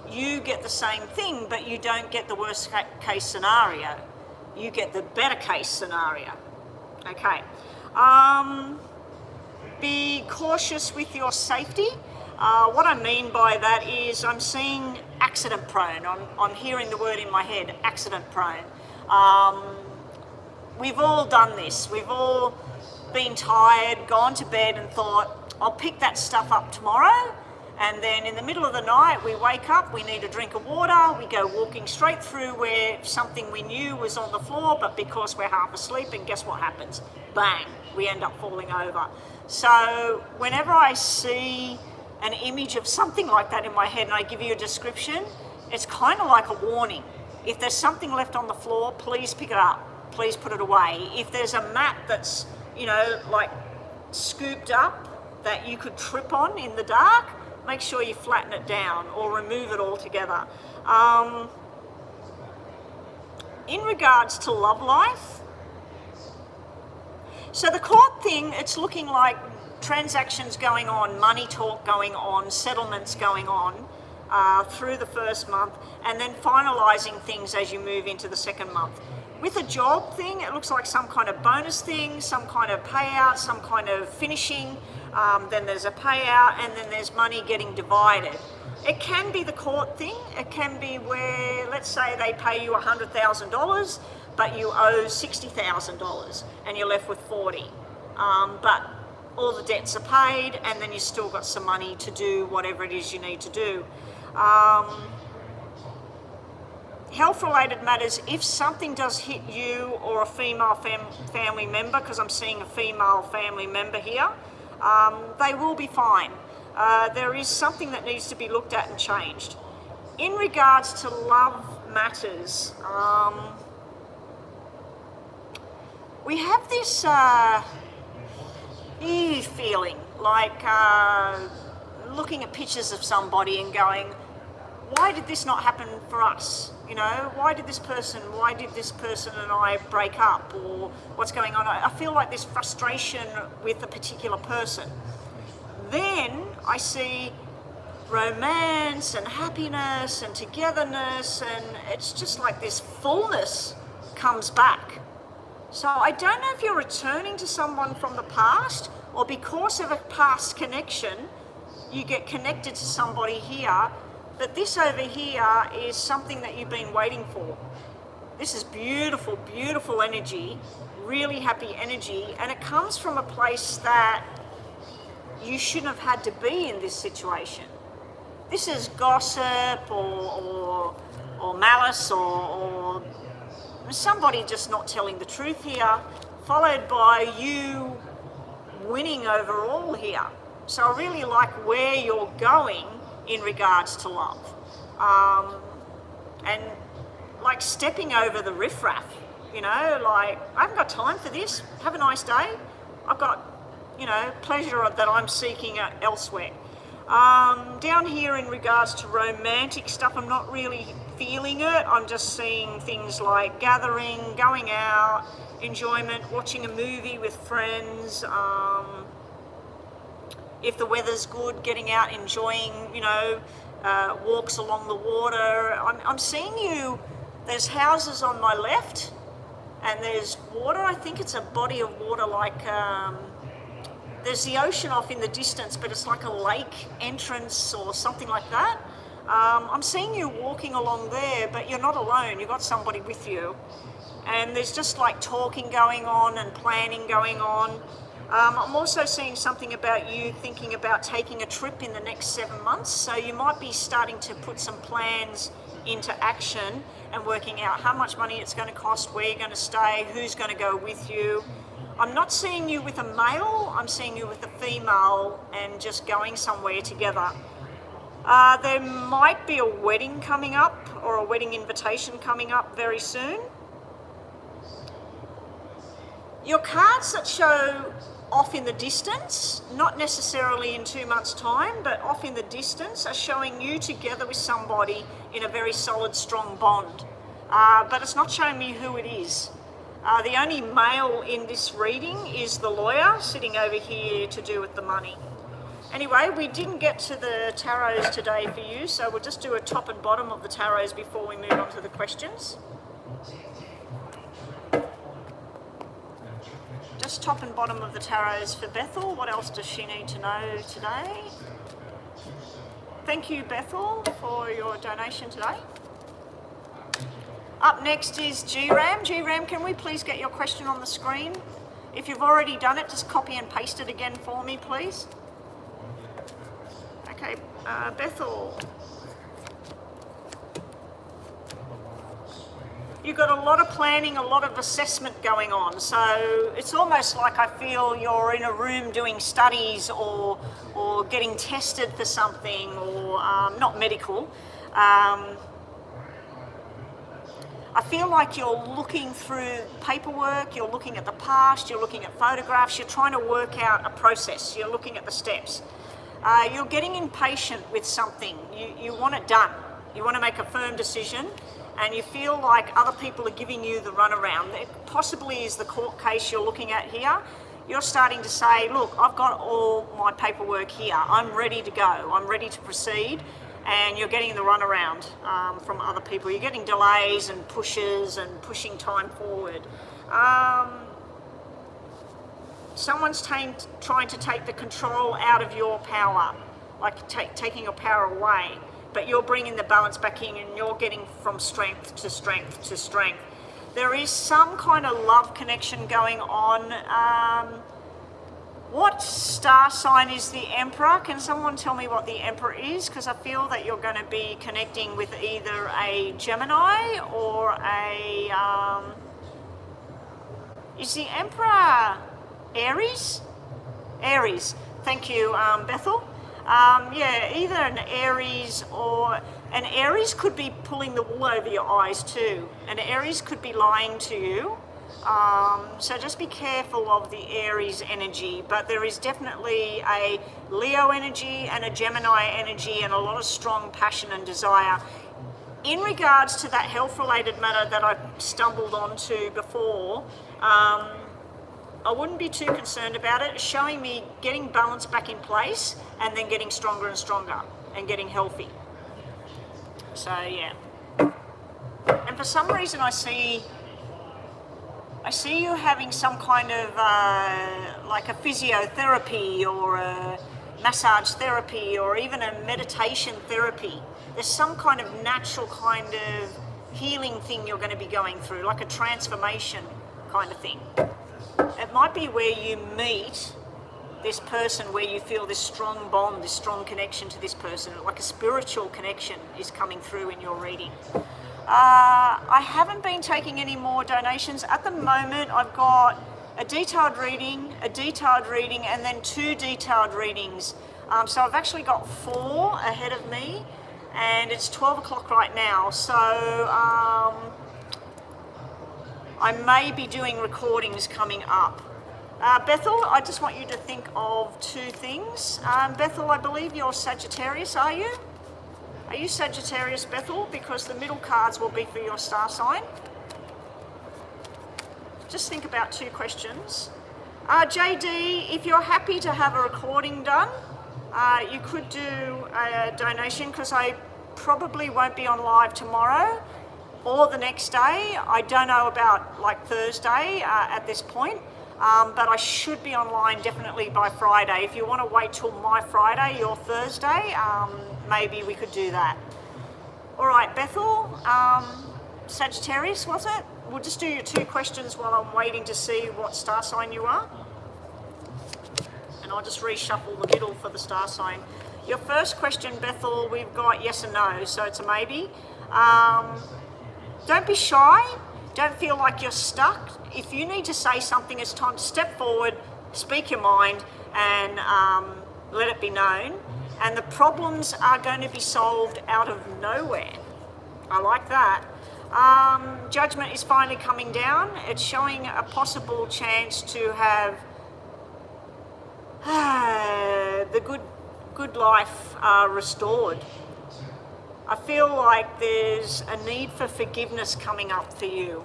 you get the same thing, but you don't get the worst case scenario. You get the better case scenario. Okay. Be cautious with your safety. What I mean by that is I'm seeing accident prone. I'm hearing the word in my head, accident prone. We've all done this. We've all been tired, gone to bed and thought, I'll pick that stuff up tomorrow. And then in the middle of the night, we wake up, we need a drink of water, we go walking straight through where something we knew was on the floor, but because we're half asleep, and guess what happens? Bang, we end up falling over. So whenever I see an image of something like that in my head and I give you a description, it's kind of like a warning. If there's something left on the floor, please pick it up. Please put it away. If there's a mat that's, you know, like scooped up that you could trip on in the dark, make sure you flatten it down or remove it altogether. In regards to love life, so the court thing, it's looking like transactions going on, money talk going on, settlements going on. through the first month, and then finalising things as you move into the second month. With a job thing, it looks like some kind of bonus thing, some kind of payout, some kind of finishing, then there's a payout, and then there's money getting divided. It can be the court thing. It can be where, let's say they pay you $100,000, but you owe $60,000 and you're left with 40. But all the debts are paid, and then you've still got some money to do whatever it is you need to do. Health-related matters, if something does hit you or a female family member, because I'm seeing a female family member here, they will be fine. There is something that needs to be looked at and changed. In regards to love matters, we have this feeling, like looking at pictures of somebody and going, why did this not happen for us? You know, why did this person and I break up, or what's going on? I feel like there's frustration with a particular person. Then I see romance and happiness and togetherness, and it's just like this fullness comes back. So I don't know if you're returning to someone from the past, or because of a past connection, you get connected to somebody here. But this over here is something that you've been waiting for. This is beautiful, beautiful energy, really happy energy, and it comes from a place that you shouldn't have had to be in this situation. This is gossip or malice or somebody just not telling the truth here, followed by you winning overall here. So I really like where you're going in regards to love. And like stepping over the riffraff, you know, like I haven't got time for this, have a nice day. I've got, you know, pleasure that I'm seeking elsewhere. Down here in regards to romantic stuff, I'm not really feeling it. I'm just seeing things like gathering, going out, enjoyment, watching a movie with friends. If the weather's good, getting out, enjoying, you know, walks along the water. I'm seeing you, there's houses on my left and there's water. I think it's a body of water, like there's the ocean off in the distance, but it's like a lake entrance or something like that. I'm seeing you walking along there, but you're not alone. You've got somebody with you. And there's just like talking going on and planning going on. I'm also seeing something about you thinking about taking a trip in the next 7 months. So you might be starting to put some plans into action and working out how much money it's going to cost, where you're going to stay, who's going to go with you. I'm not seeing you with a male, I'm seeing you with a female and just going somewhere together. There might be a wedding coming up or a wedding invitation coming up very soon. Your cards that show off in the distance, not necessarily in 2 months' time, but off in the distance, are showing you together with somebody in a very solid, strong bond. But it's not showing me who it is. The only male in this reading is the lawyer sitting over here to do with the money. Anyway, we didn't get to the tarots today for you, so we'll just do a top and bottom of the tarots before we move on to the questions. Just top and bottom of the tarots for Bethel. What else does she need to know today? Thank you, Bethel, for your donation today. Up next is G-Ram. G-Ram, can we please get your question on the screen? If you've already done it, just copy and paste it again for me, please. Okay, Bethel. You've got a lot of planning, a lot of assessment going on. So it's almost like I feel you're in a room doing studies or getting tested for something, or not medical. I feel like you're looking through paperwork, you're looking at the past, you're looking at photographs, you're trying to work out a process, you're looking at the steps. You're getting impatient with something, you want it done, you want to make a firm decision, and you feel like other people are giving you the runaround. It possibly is the court case you're looking at here. You're starting to say, look, I've got all my paperwork here, I'm ready to go, I'm ready to proceed. and you're getting the runaround from other people. You're getting delays and pushes and pushing time forward. Someone's trying to take the control out of your power, like taking your power away, but you're bringing the balance back in, and you're getting from strength to strength to strength. There is some kind of love connection going on. What star sign is the Emperor? Can someone tell me what the Emperor is? Because I feel that you're going to be connecting with either a Gemini or a... is the Emperor Aries? Aries. Thank you, Bethel. Yeah, either an Aries or... An Aries could be pulling the wool over your eyes too. An Aries could be lying to you. So just be careful of the Aries energy, but there is definitely a Leo energy and a Gemini energy and a lot of strong passion and desire. In regards to that health-related matter that I stumbled onto before, I wouldn't be too concerned about it. It's showing me getting balance back in place and then getting stronger and stronger and getting healthy. So yeah. And for some reason I see you having some kind of like a physiotherapy or a massage therapy or even a meditation therapy. There's some kind of natural kind of healing thing you're going to be going through, like a transformation kind of thing. It might be where you meet this person, where you feel this strong bond, this strong connection to this person, like a spiritual connection is coming through in your reading. I haven't been taking any more donations. At the moment, I've got a detailed reading, and then 2 detailed readings. So I've actually got 4 ahead of me, and it's 12 o'clock right now. So I may be doing recordings coming up. Bethel, I just want you to think of 2 things. Bethel, I believe you're Sagittarius, are you? Are you Sagittarius, Bethel? Because the middle cards will be for your star sign. Just think about 2 questions. JD, if you're happy to have a recording done, you could do a donation, because I probably won't be on live tomorrow or the next day. I don't know about like Thursday at this point. But I should be online definitely by Friday. If you want to wait till my Friday, your Thursday, maybe we could do that. All right, Bethel, Sagittarius, was it? We'll just do your 2 questions while I'm waiting to see what star sign you are. And I'll just reshuffle the middle for the star sign. Your first question, Bethel, we've got yes and no, so it's a maybe. Don't be shy. Don't feel like you're stuck. If you need to say something, it's time to step forward, speak your mind, and let it be known. And the problems are going to be solved out of nowhere. I like that. Judgment is finally coming down. It's showing a possible chance to have the good life restored. I feel like there's a need for forgiveness coming up for you.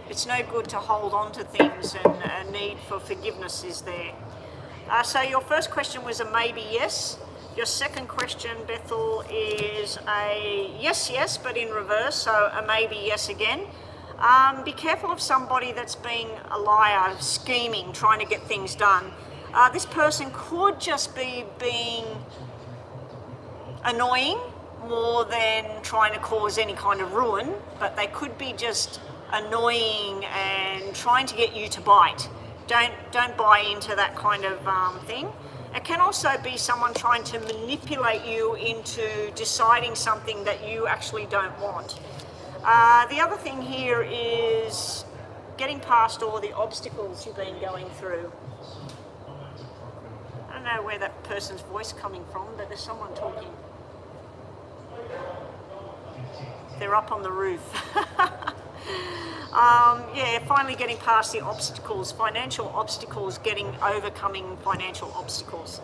It's no good to hold on to things, and a need for forgiveness is there. So your first question was a maybe yes. Your second question, Bethel, is a yes, but in reverse, so a maybe yes again. Be careful of somebody that's being a liar, scheming, trying to get things done. This person could just be being annoying more than trying to cause any kind of ruin, but they could be just annoying and trying to get you to bite. Don't buy into that kind of thing. It can also be someone trying to manipulate you into deciding something that you actually don't want. The other thing here is getting past all the obstacles you've been going through. I don't know where that person's voice coming from, but there's someone talking. They're up on the roof. Yeah, finally getting past the obstacles, financial obstacles, overcoming financial obstacles.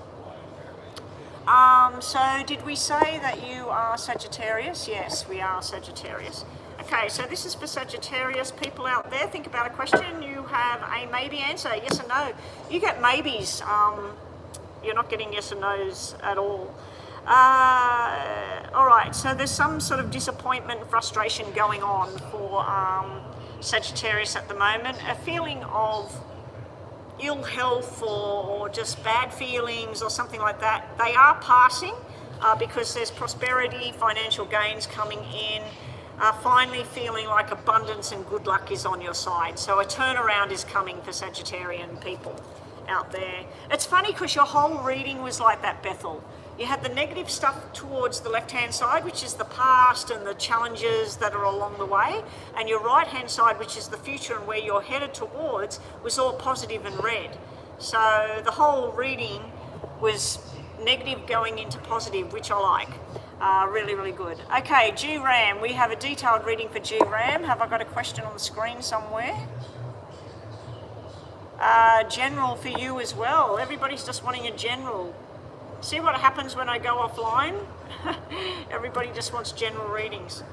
So did we say that you are Sagittarius? Yes, we are Sagittarius. Okay, so this is for Sagittarius. People out there, think about a question. You have a maybe answer, yes or no. You get maybes. You're not getting yes or no's at all. All right, so there's some sort of disappointment and frustration going on for Sagittarius at the moment. A feeling of ill health or just bad feelings or something like that. They are passing because there's prosperity, financial gains coming in. Finally feeling like abundance and good luck is on your side. So a turnaround is coming for Sagittarian people out there. It's funny because your whole reading was like that, Bethel. You had the negative stuff towards the left-hand side, which is the past and the challenges that are along the way, and your right-hand side, which is the future and where you're headed towards, was all positive and red. So the whole reading was negative going into positive, which I like. Really, really good. Okay, G-Ram. We have a detailed reading for G-Ram. Have I got a question on the screen somewhere? General for you as well. Everybody's just wanting a general. See what happens when I go offline? Everybody just wants general readings.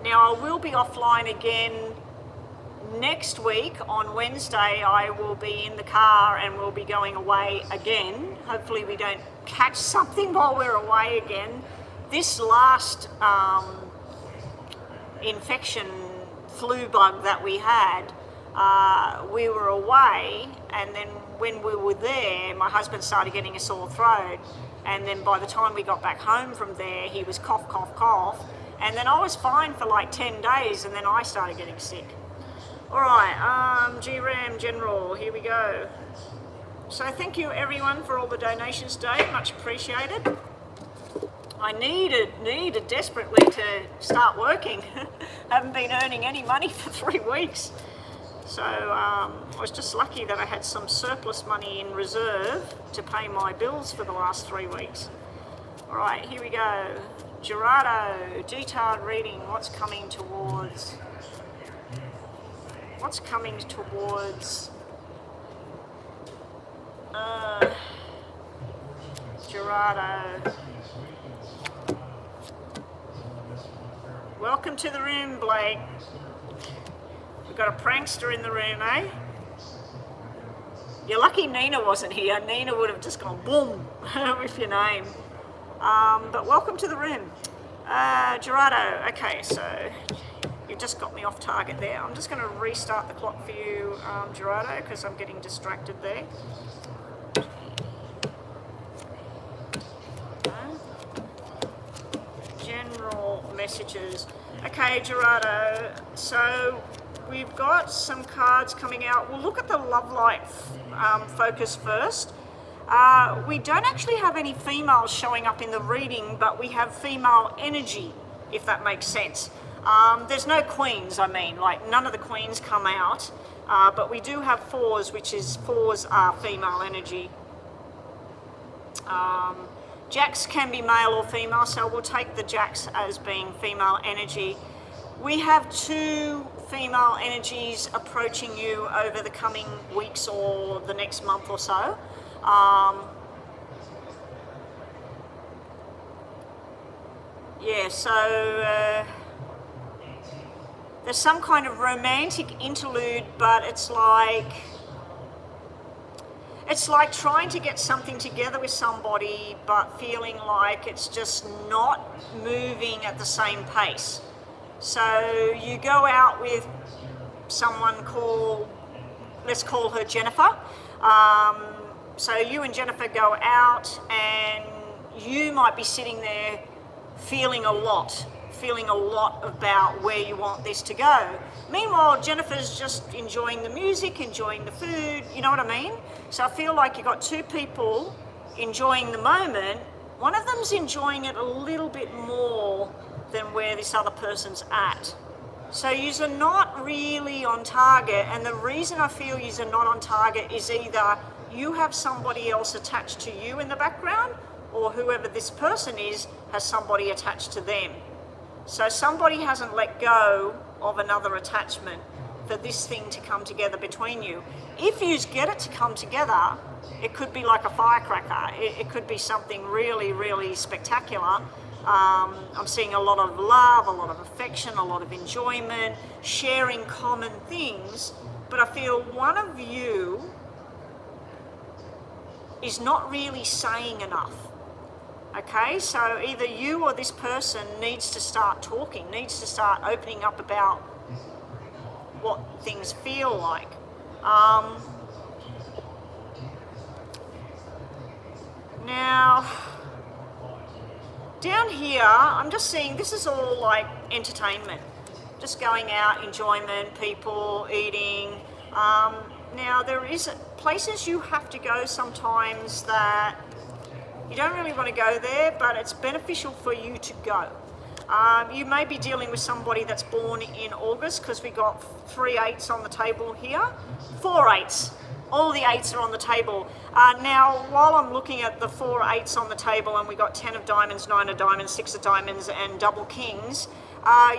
Now, I will be offline again next week. On Wednesday, I will be in the car and we'll be going away again. Hopefully we don't catch something while we're away again. This last infection, flu bug that we had, we were away, and then when we were there, my husband started getting a sore throat, and then by the time we got back home from there, he was cough, cough, cough, and then I was fine for like 10 days, and then I started getting sick. All right, G-Ram General, here we go. So thank you everyone for all the donations today, much appreciated. I needed desperately to start working. Haven't been earning any money for 3 weeks. So I was just lucky that I had some surplus money in reserve to pay my bills for the last 3 weeks. All right, here we go. Gerardo, detailed reading, what's coming towards Gerardo. Welcome to the room, Blake. We've got a prankster in the room, eh? You're lucky Nina wasn't here. Nina would have just gone boom with your name. But welcome to the room. Gerardo, okay, so you just got me off target there. I'm just going to restart the clock for you, Gerardo, because I'm getting distracted there. General messages. Okay, Gerardo, so we've got some cards coming out. We'll look at the love life focus first. We don't actually have any females showing up in the reading, but we have female energy, if that makes sense. There's no queens, I mean, like none of the queens come out, but we do have fours, which is fours are female energy. Jacks can be male or female, so we'll take the jacks as being female energy. We have 2 female energies approaching you over the coming weeks or the next month or so. Yeah, so there's some kind of romantic interlude, but it's like trying to get something together with somebody, but feeling like it's just not moving at the same pace. So you go out with someone called, let's call her Jennifer. So you and Jennifer go out and you might be sitting there feeling a lot about where you want this to go. Meanwhile, Jennifer's just enjoying the music, enjoying the food, you know what I mean? So I feel like you've got 2 people enjoying the moment. One of them's enjoying it a little bit more than where this other person's at. So you're not really on target, and the reason I feel you're not on target is either you have somebody else attached to you in the background, or whoever this person is has somebody attached to them. So somebody hasn't let go of another attachment for this thing to come together between you. If you get it to come together, it could be like a firecracker. It could be something really, really spectacular. I'm seeing a lot of love, a lot of affection, a lot of enjoyment, sharing common things. But I feel one of you is not really saying enough. Okay, so either you or this person needs to start talking, needs to start opening up about what things feel like. Now, down here, I'm just seeing this is all like entertainment, just going out, enjoyment, people, eating. Now, there is places you have to go sometimes that you don't really want to go there, but it's beneficial for you to go. You may be dealing with somebody that's born in August, because we got 3 8s on the table here. 4 8s. All the 8s are on the table. Now, while I'm looking at the 4 8s on the table, and we got 10 of diamonds, 9 of diamonds, 6 of diamonds, and double kings,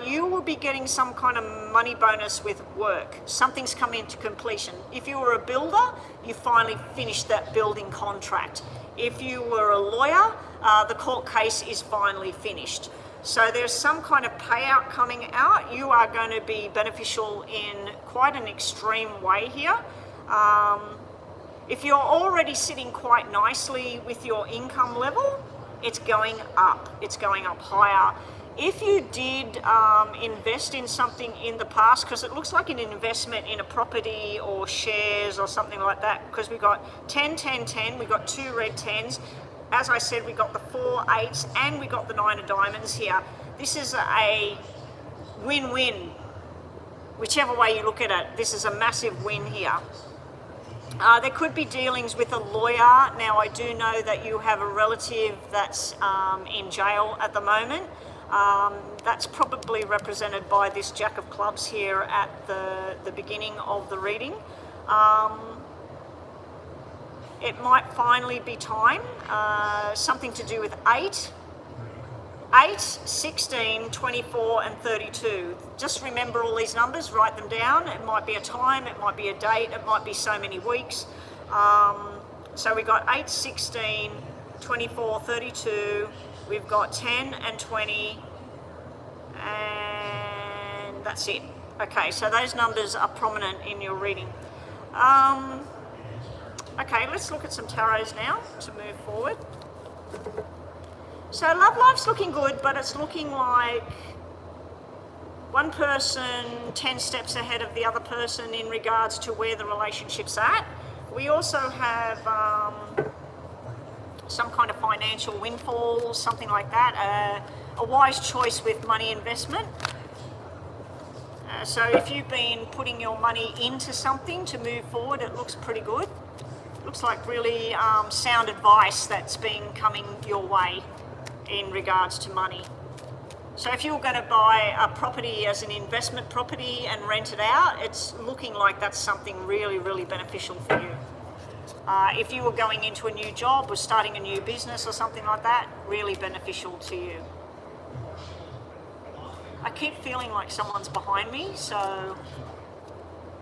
you will be getting some kind of money bonus with work. Something's come into completion. If you were a builder, you finally finished that building contract. If you were a lawyer, the court case is finally finished. So there's some kind of payout coming out. You are going to be beneficial in quite an extreme way here. If you're already sitting quite nicely with your income level, it's going up. It's going up higher. If you did invest in something in the past, because it looks like an investment in a property or shares or something like that, because we got 10, 10, 10, we got 2 red 10s. As I said, we got the 4 8s and we got the 9 of diamonds here. This is a win-win. Whichever way you look at it, this is a massive win here. There could be dealings with a lawyer. Now, I do know that you have a relative that's in jail at the moment. That's probably represented by this Jack of Clubs here at the beginning of the reading. It might finally be time. Something to do with 8, 16, 24 and 32. Just remember all these numbers, write them down. It might be a time, it might be a date, it might be so many weeks. So we got 8, 16, 24, 32. We've got 10 and 20, and that's it. Okay, so those numbers are prominent in your reading. Okay, let's look at some tarots now to move forward. So love life's looking good, but it's looking like one person 10 steps ahead of the other person in regards to where the relationship's at. We also have some kind of financial windfall, something like that, a wise choice with money investment. So if you've been putting your money into something to move forward, it looks pretty good. Looks like really sound advice that's been coming your way in regards to money. So if you're going to buy a property as an investment property and rent it out, it's looking like that's something really, really beneficial for you. If you were going into a new job or starting a new business or something like that, really beneficial to you. I keep feeling like someone's behind me, so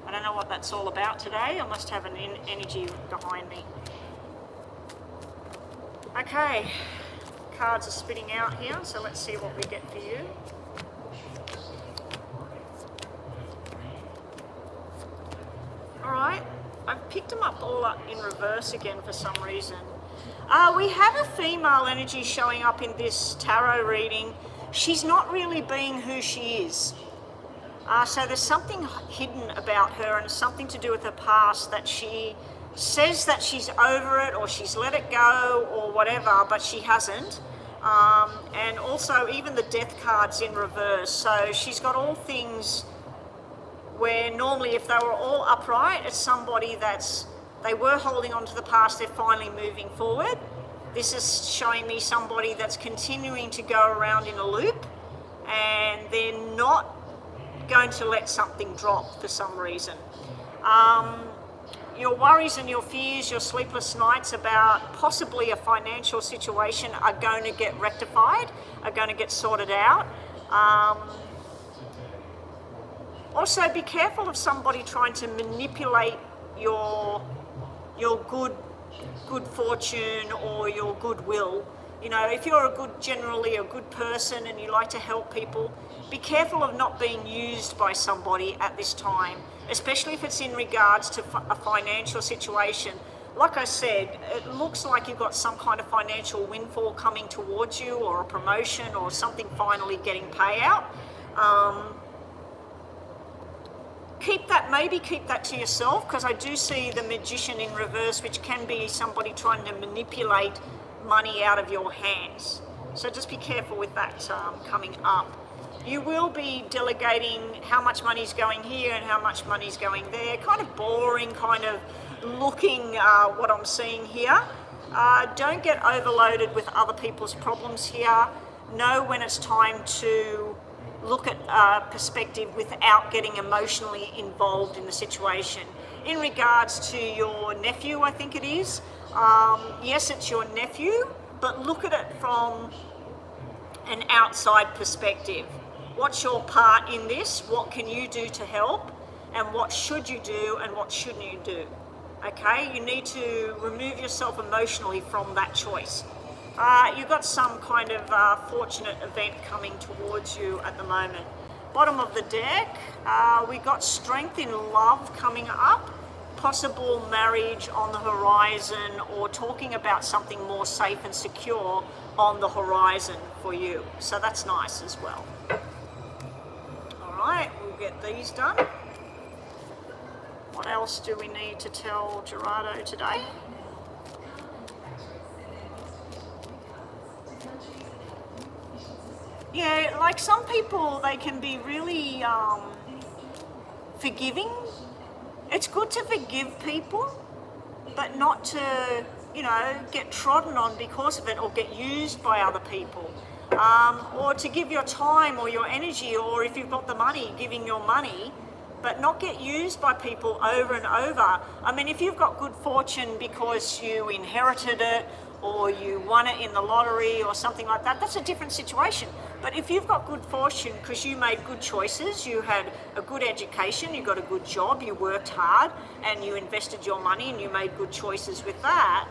I don't know what that's all about today. I must have an energy behind me. Okay, cards are spitting out here, so let's see what we get for you. All right, I've picked them up all up in reverse again for some reason. We have a female energy showing up in this tarot reading. She's not really being who she is. So there's something hidden about her, and something to do with her past, that she says that she's over it or she's let it go or whatever, but she hasn't. And also even the death card's in reverse. So she's got all things where normally if they were all upright, it's somebody they were holding on to the past, they're finally moving forward. This is showing me somebody that's continuing to go around in a loop, and they're not going to let something drop for some reason. Your worries and your fears, your sleepless nights about possibly a financial situation are going to get rectified, are going to get sorted out. Also, be careful of somebody trying to manipulate your good fortune or your goodwill. You know, if you're generally a good person and you like to help people, be careful of not being used by somebody at this time, especially if it's in regards to a financial situation. like I said, it looks like you've got some kind of financial windfall coming towards you, or a promotion, or something finally getting payout. Keep that to yourself, because I do see the Magician in reverse, which can be somebody trying to manipulate money out of your hands. So just be careful with that coming up. You will be delegating how much money's going here and how much money's going there. Kind of boring, kind of looking what I'm seeing here. Don't get overloaded with other people's problems here. Know when it's time to look at perspective without getting emotionally involved in the situation. In regards to your nephew, I think it is, yes, it's your nephew, but look at it from an outside perspective. What's your part in this? What can you do to help? And what should you do and what shouldn't you do? Okay, you need to remove yourself emotionally from that choice. You've got some kind of fortunate event coming towards you at the moment. Bottom of the deck, we got strength in love coming up, possible marriage on the horizon, or talking about something more safe and secure on the horizon for you. So that's nice as well. All right, we'll get these done. What else do we need to tell Gerardo today? Yeah, like some people, they can be really forgiving. It's good to forgive people, but not to, you know, get trodden on because of it, or get used by other people. Or to give your time or your energy, or if you've got the money, giving your money, but not get used by people over and over. I mean, if you've got good fortune because you inherited it, or you won it in the lottery or something like that, that's a different situation. But if you've got good fortune because you made good choices, you had a good education, you got a good job, you worked hard, and you invested your money and you made good choices with that,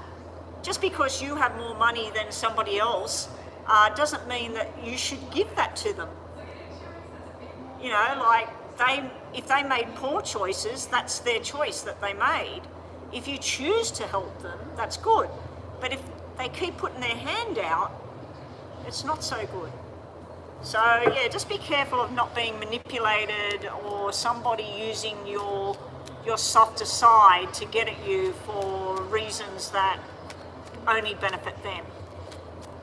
just because you have more money than somebody else doesn't mean that you should give that to them. You know, like if they made poor choices, that's their choice that they made. If you choose to help them, that's good. But if they keep putting their hand out, it's not so good. So yeah, just be careful of not being manipulated, or somebody using your softer side to get at you for reasons that only benefit them.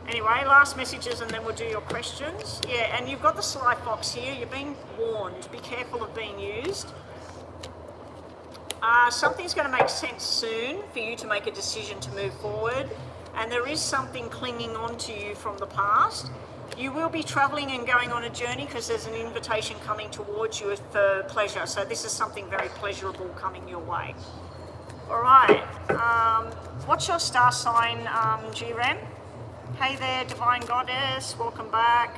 Anyway, last messages and then we'll do your questions. Yeah, and you've got the sly fox here. You're being warned. Be careful of being used. Something's going to make sense soon for you to make a decision to move forward, and there is something clinging on to you from the past. You will be travelling and going on a journey because there's an invitation coming towards you for pleasure. So this is something very pleasurable coming your way. All right. What's your star sign, G-Ram? Hey there, Divine Goddess. Welcome back.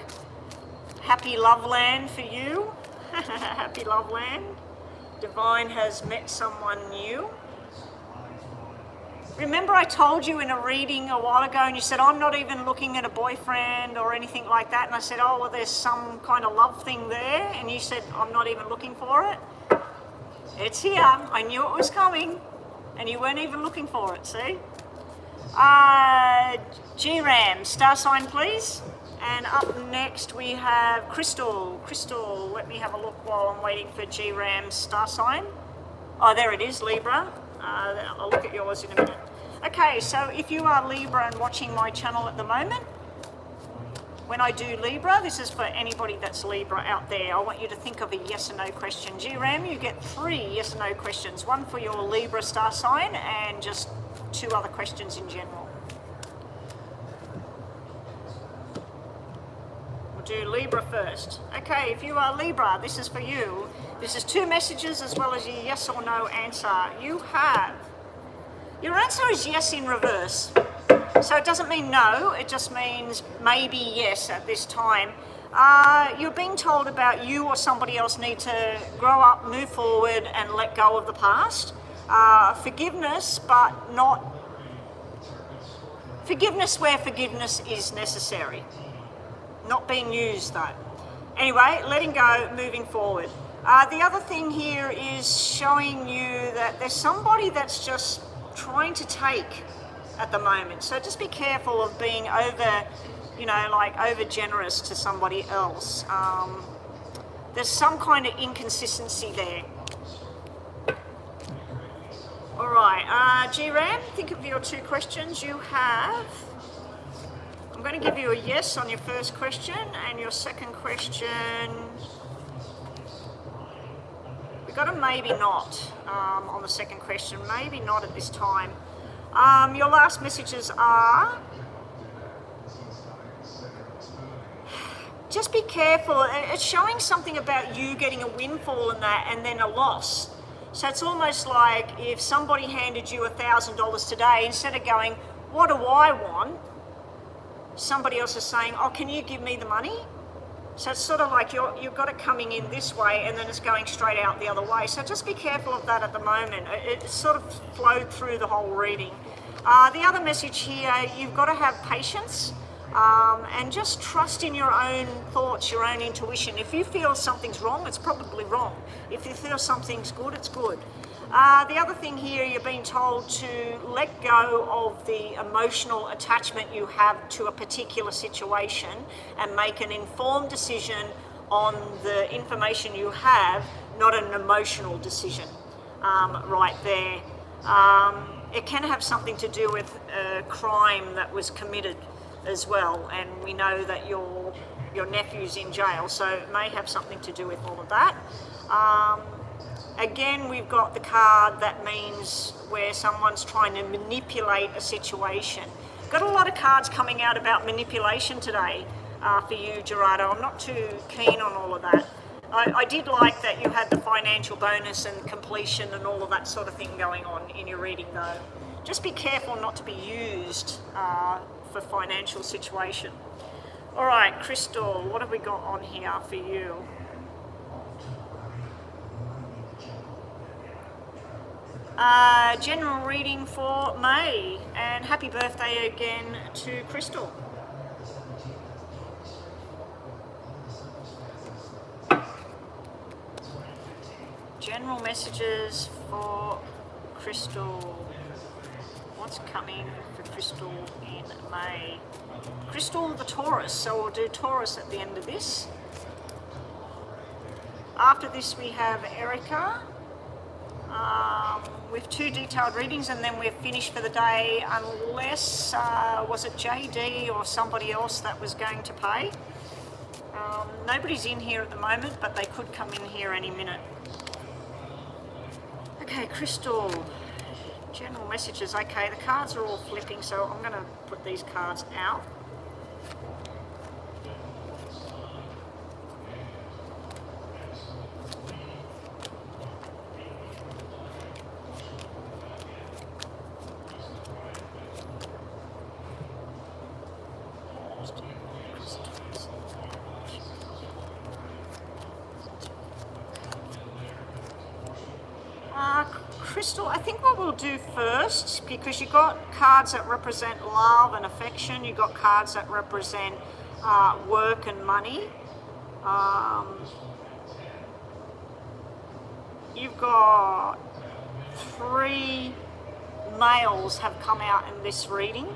Happy Loveland for you. Happy Loveland. Divine has met someone new. Remember I told you in a reading a while ago and you said, I'm not even looking at a boyfriend or anything like that. And I said, oh, well, there's some kind of love thing there. And you said, I'm not even looking for it. It's here. I knew it was coming. And you weren't even looking for it, see? G-Ram, star sign, please. And up next we have Crystal. Crystal, let me have a look while I'm waiting for G-Ram's star sign. Oh, there it is, Libra. I'll look at yours in a minute. Okay, so if you are Libra and watching my channel at the moment, when I do Libra, this is for anybody that's Libra out there, I want you to think of a yes or no question. G-Ram, you get 3 yes or no questions, one for your Libra star sign and just 2 other questions in general. We'll do Libra first. Okay, if you are Libra, this is for you. This is 2 messages as well as your yes or no answer. Your answer is yes in reverse. So it doesn't mean no, it just means maybe yes at this time. You're being told about you or somebody else need to grow up, move forward and let go of the past. Forgiveness, but not forgiveness where forgiveness is necessary. Not being used though. Anyway, letting go, moving forward. The other thing here is showing you that there's somebody that's just trying to take at the moment. So just be careful of being over, over generous to somebody else. There's some kind of inconsistency there. All right, G-Ram, think of your 2 questions. You have, I'm going to give you a yes on your first question, and your second question, we got a maybe not on the second question, maybe not at this time. Your last messages are, just be careful. It's showing something about you getting a windfall in that and then a loss. So it's almost like if somebody handed you $1,000 today, instead of going, what do I want? Somebody else is saying, oh, can you give me the money? So it's sort of like you've got it coming in this way and then it's going straight out the other way. So just be careful of that at the moment. It sort of flowed through the whole reading. The other message here, you've got to have patience. And just trust in your own thoughts, your own intuition. If you feel something's wrong, it's probably wrong. If you feel something's good, it's good. The other thing here, you're being told to let go of the emotional attachment you have to a particular situation and make an informed decision on the information you have, not an emotional decision right there. It can have something to do with a crime that was committed as well, and we know that your nephew's in jail, so it may have something to do with all of that. Again, we've got the card that means where someone's trying to manipulate a situation. Got a lot of cards coming out about manipulation today for you, Gerardo. I'm not too keen on all of that. I did like that you had the financial bonus and completion and all of that sort of thing going on in your reading, though. Just be careful not to be used for financial situation. All right, Crystal, what have we got on here for you? General reading for May, and happy birthday again to Crystal. General messages for Crystal. What's coming for Crystal in May? Crystal the Taurus, so we'll do Taurus at the end of this. After this we have Erica with 2 detailed readings, and then we're finished for the day, unless, was it JD or somebody else that was going to pay? Nobody's in here at the moment, but they could come in here any minute. Okay, Crystal. General messages. Okay, the cards are all flipping, so I'm going to put these cards out. Crystal, I think what we'll do first, because you've got cards that represent love and affection, you've got cards that represent work and money. You've got 3 males have come out in this reading,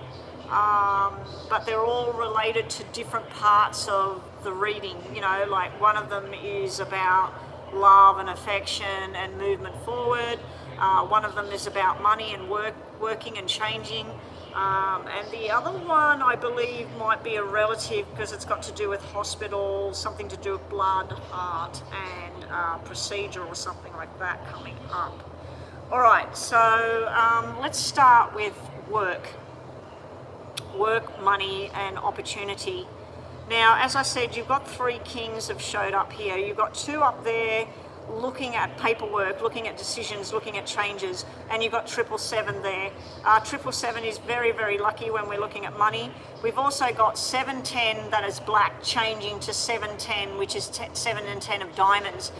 but they're all related to different parts of the reading. You know, like one of them is about love and affection and movement forward. One of them is about money and working and changing. And the other one, I believe, might be a relative, because it's got to do with hospital, something to do with blood, heart, and procedure or something like that coming up. All right, so let's start with work. Work, money, and opportunity. Now, as I said, you've got 3 kings have showed up here. You've got 2 up there looking at paperwork, looking at decisions, looking at changes, and you've got 777 there. 777 is very, very lucky when we're looking at money. We've also got 710 that is black changing to 710, which is 7 and 10 of diamonds.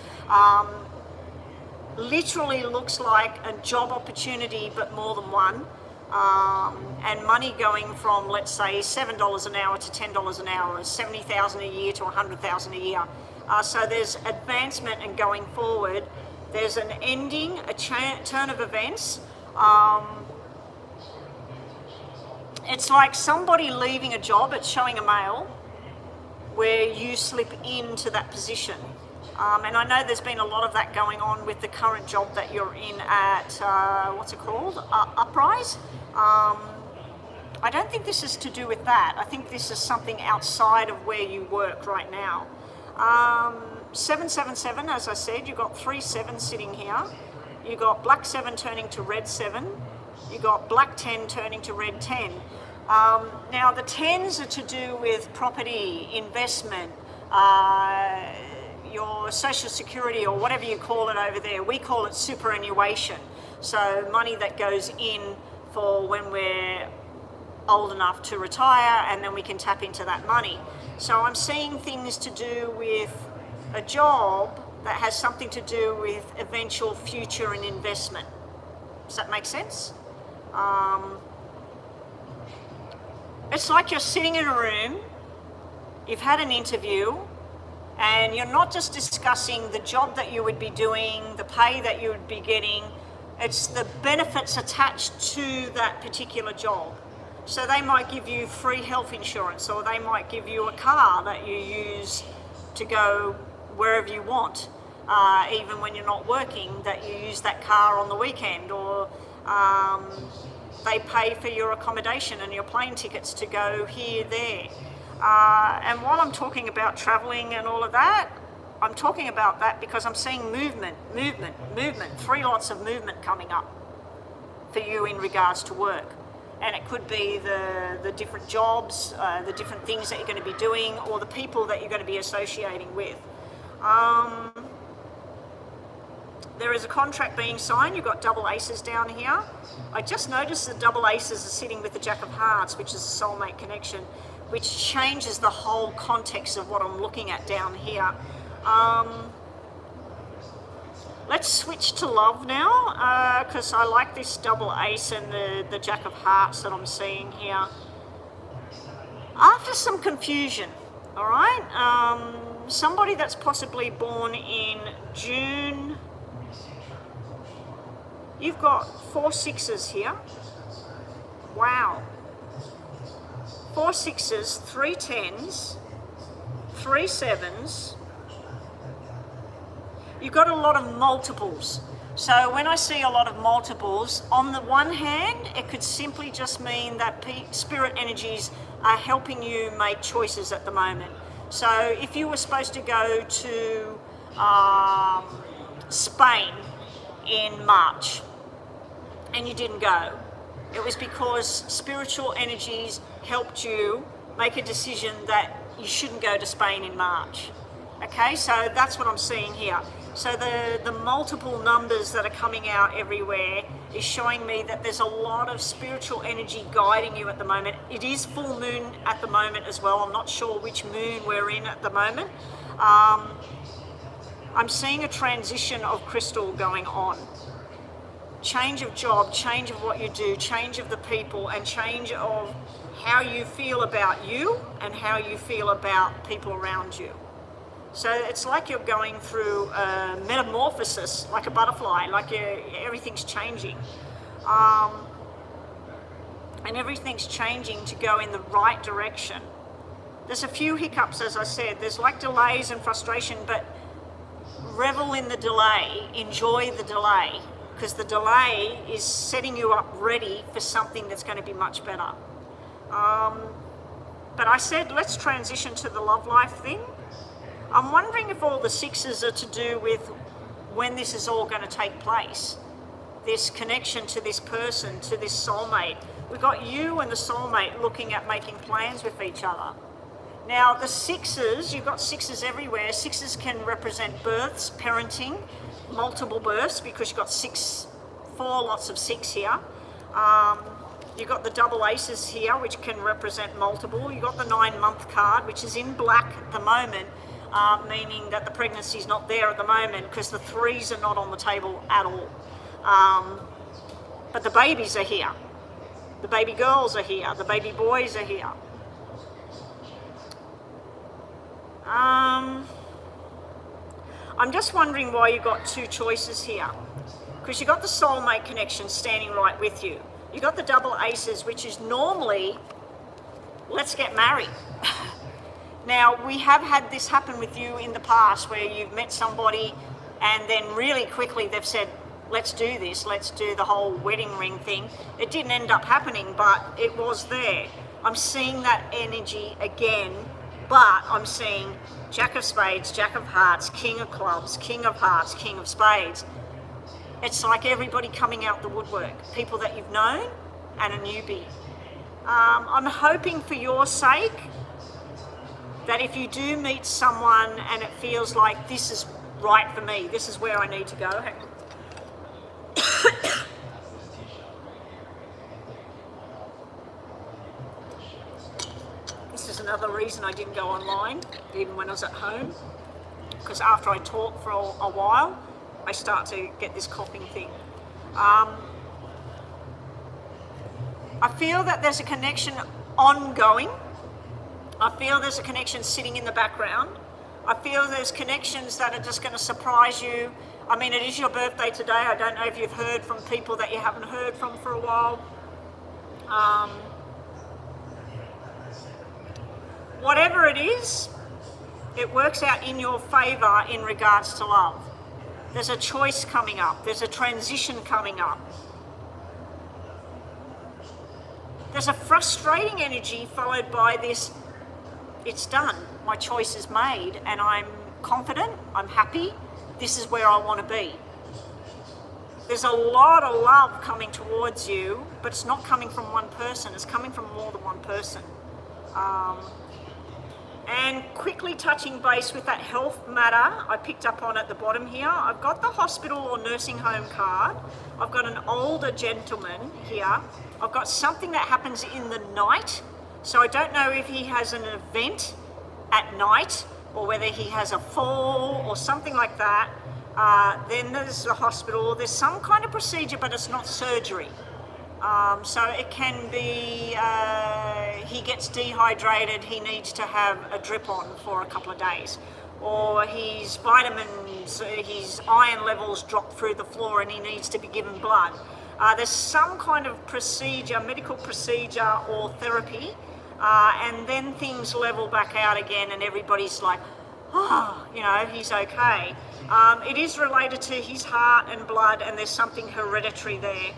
Literally looks like a job opportunity, but more than one. And money going from, let's say, $7 an hour to $10 an hour, $70,000 a year to $100,000 a year. So there's advancement and going forward. There's an ending, a turn of events. It's like somebody leaving a job, it's showing a male, where you slip into that position. And I know there's been a lot of that going on with the current job that you're in at, what's it called, Uprise. I don't think this is to do with that. I think this is something outside of where you work right now. 777, as I said, you've got 3 7s sitting here. You've got black 7 turning to red 7. You've got black 10 turning to red 10. Now the 10s are to do with property, investment, your social security or whatever you call it over there. We call it superannuation. So money that goes in for when we're old enough to retire, and then we can tap into that money. So I'm seeing things to do with a job that has something to do with eventual future and investment. Does that make sense? It's like you're sitting in a room, you've had an interview, and you're not just discussing the job that you would be doing, the pay that you would be getting, it's the benefits attached to that particular job. So they might give you free health insurance, or they might give you a car that you use to go wherever you want, even when you're not working, that you use that car on the weekend, or they pay for your accommodation and your plane tickets to go here, there. And while I'm talking about traveling and all of that, I'm talking about that because I'm seeing movement, 3 lots of movement coming up for you in regards to work. And it could be the different jobs, the different things that you're going to be doing, or the people that you're going to be associating with. There is a contract being signed. You've got double aces down here. I just noticed the double aces are sitting with the Jack of Hearts, which is a soulmate connection, which changes the whole context of what I'm looking at down here. Let's switch to love now, because I like this double ace and the Jack of Hearts that I'm seeing here. After some confusion, all right, somebody that's possibly born in June, you've got 4 6s here. Wow. 4 6s, 3 10s, 3 7s. You've got a lot of multiples. So when I see a lot of multiples, on the one hand, it could simply just mean that spirit energies are helping you make choices at the moment. So if you were supposed to go to Spain in March and you didn't go, it was because spiritual energies helped you make a decision that you shouldn't go to Spain in March. Okay, so that's what I'm seeing here. So the multiple numbers that are coming out everywhere is showing me that there's a lot of spiritual energy guiding you at the moment. It is full moon at the moment as well. I'm not sure which moon we're in at the moment. I'm seeing a transition of crystal going on. Change of job, change of what you do, change of the people, and change of how you feel about you and how you feel about people around you. So it's like you're going through a metamorphosis, like a butterfly, like everything's changing. And everything's changing to go in the right direction. There's a few hiccups, as I said. There's like delays and frustration, but revel in the delay, enjoy the delay, because the delay is setting you up ready for something that's going to be much better. But I said, let's transition to the love life thing. I'm wondering if all the 6s are to do with when this is all going to take place. This connection to this person, to this soulmate. We've got you and the soulmate looking at making plans with each other. Now the 6s, you've got 6s everywhere. 6s can represent births, parenting, multiple births, because you've got 4 lots of 6 here. You've got the double aces here, which can represent multiple. You've got the 9-month card, which is in black at the moment. Meaning that the pregnancy is not there at the moment because the 3s are not on the table at all. But the babies are here. The baby girls are here. The baby boys are here. I'm just wondering why you got 2 choices here. Because you got the soulmate connection standing right with you. You got the double aces, which is normally, let's get married. Now, we have had this happen with you in the past where you've met somebody and then really quickly they've said, let's do this, let's do the whole wedding ring thing. It didn't end up happening, but it was there. I'm seeing that energy again, but I'm seeing Jack of Spades, Jack of Hearts, King of Clubs, King of Hearts, King of Spades. It's like everybody coming out the woodwork, people that you've known and a newbie. I'm hoping for your sake that if you do meet someone and it feels like this is right for me, this is where I need to go. Hang on. This is another reason I didn't go online, even when I was at home, because after I talk for a while, I start to get this coughing thing. I feel that there's a connection ongoing. I feel there's a connection sitting in the background. I feel there's connections that are just going to surprise you. I mean, it is your birthday today. I don't know if you've heard from people that you haven't heard from for a while. Whatever it is, it works out in your favour in regards to love. There's a choice coming up. There's a transition coming up. There's a frustrating energy followed by this, it's done. My choice is made and I'm confident, I'm happy. This is where I want to be. There's a lot of love coming towards you, but it's not coming from one person. It's coming from more than one person. And quickly touching base with that health matter I picked up on at the bottom here. I've got the hospital or nursing home card. I've got an older gentleman here. I've got something that happens in the night. So I don't know if he has an event at night or whether he has a fall or something like that. Then there's the hospital. There's some kind of procedure, but it's not surgery. So it can be he gets dehydrated, he needs to have a drip on for a couple of days. Or his vitamins, his iron levels drop through the floor and he needs to be given blood. There's some kind of procedure, medical procedure or therapy, and then things level back out again and everybody's like, oh, you know, he's okay. It is related to his heart and blood and there's something hereditary there.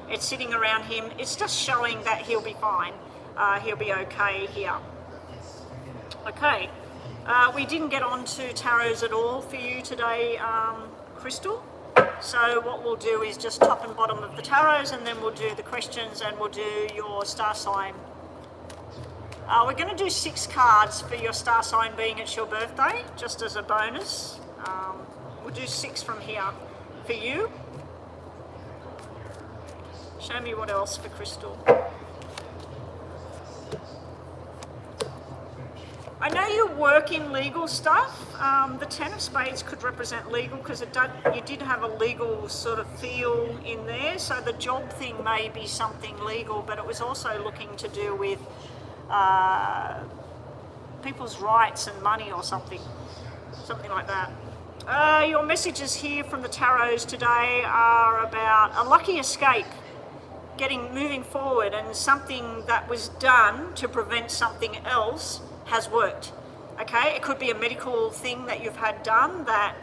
It's sitting around him. It's just showing that he'll be fine. He'll be okay here. Okay. We didn't get on to tarots at all for you today, Crystal. So what we'll do is just top and bottom of the tarots and then we'll do the questions and we'll do your star sign. We're going to do 6 cards for your star sign being it's your birthday, just as a bonus. We'll do 6 from here for you. Show me what else for Crystal. I know you work in legal stuff. The 10 of Spades could represent legal because you did have a legal sort of feel in there. So the job thing may be something legal, but it was also looking to do with people's rights and money or something like that. Your messages here from the tarots today are about a lucky escape. Moving forward, and something that was done to prevent something else has worked. Okay, it could be a medical thing that you've had done that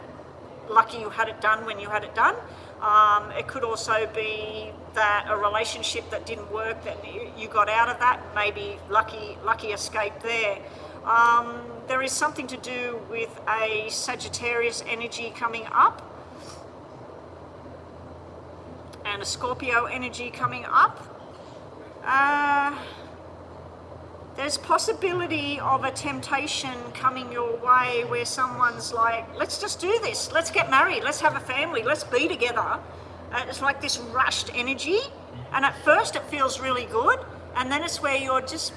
lucky you had it done when you had it done. It could also be that a relationship that didn't work that you got out of that, maybe lucky escape there. There is something to do with a Sagittarius energy coming up and a Scorpio energy coming up. There's possibility of a temptation coming your way where someone's like, let's just do this, let's get married, let's have a family, let's be together. It's like this rushed energy, and at first it feels really good, and then it's where you're just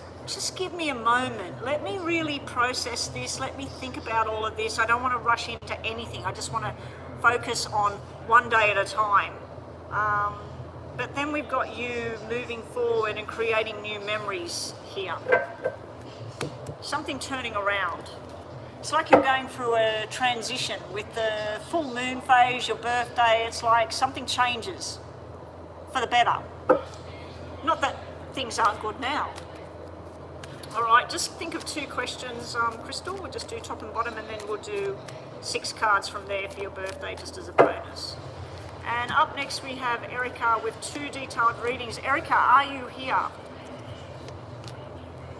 give me a moment, let me really process this, let me think about all of this. I don't want to rush into anything, I just want to focus on one day at a time. But then we've got you moving forward and creating new memories here. Something turning around. It's like you're going through a transition with the full moon phase, your birthday. It's like something changes for the better. Not that things aren't good now. All right, just think of 2 questions, Crystal. We'll just do top and bottom, and then we'll do 6 cards from there for your birthday, just as a bonus. And up next we have Erica with 2 detailed readings. Erica, are you here?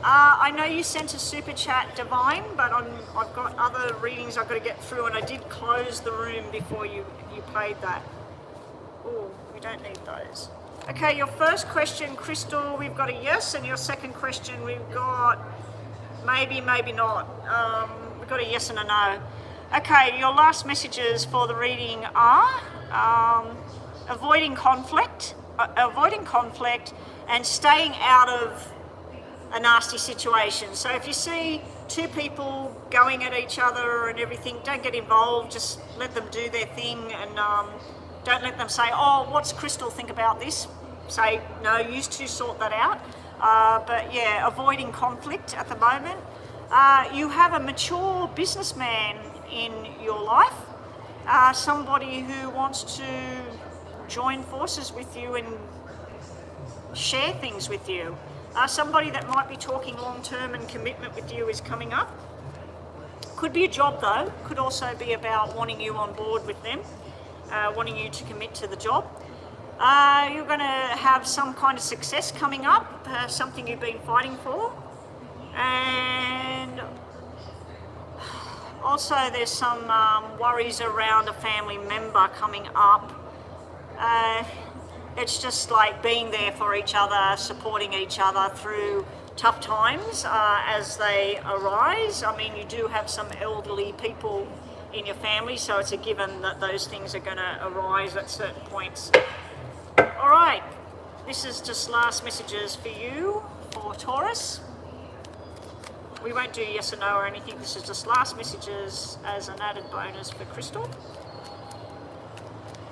I know you sent a super chat, Divine, but I've got other readings I've got to get through, and I did close the room before you paid that. Oh, we don't need those. Okay, your first question, Crystal, we've got a yes, and your second question, we've got maybe, maybe not. We've got a yes and a no. Okay, your last messages for the reading are avoiding conflict, and staying out of a nasty situation. So if you see 2 people going at each other and everything, don't get involved, just let them do their thing, and don't let them say, oh, what's Crystal think about this? Say, no, you 2 sort that out. But yeah, avoiding conflict at the moment. You have a mature businessman in your life, somebody who wants to join forces with you and share things with you. Somebody that might be talking long-term and commitment with you is coming up. Could be a job though, could also be about wanting you on board with them, wanting you to commit to the job. You're going to have some kind of success coming up, something you've been fighting for. And also there's some worries around a family member coming up. It's just like being there for each other, supporting each other through tough times as they arise. I mean, you do have some elderly people in your family, so it's a given that those things are going to arise at certain points. All right, this is just last messages for you, for Taurus. We won't do yes or no or anything. This is just last messages as an added bonus for Crystal.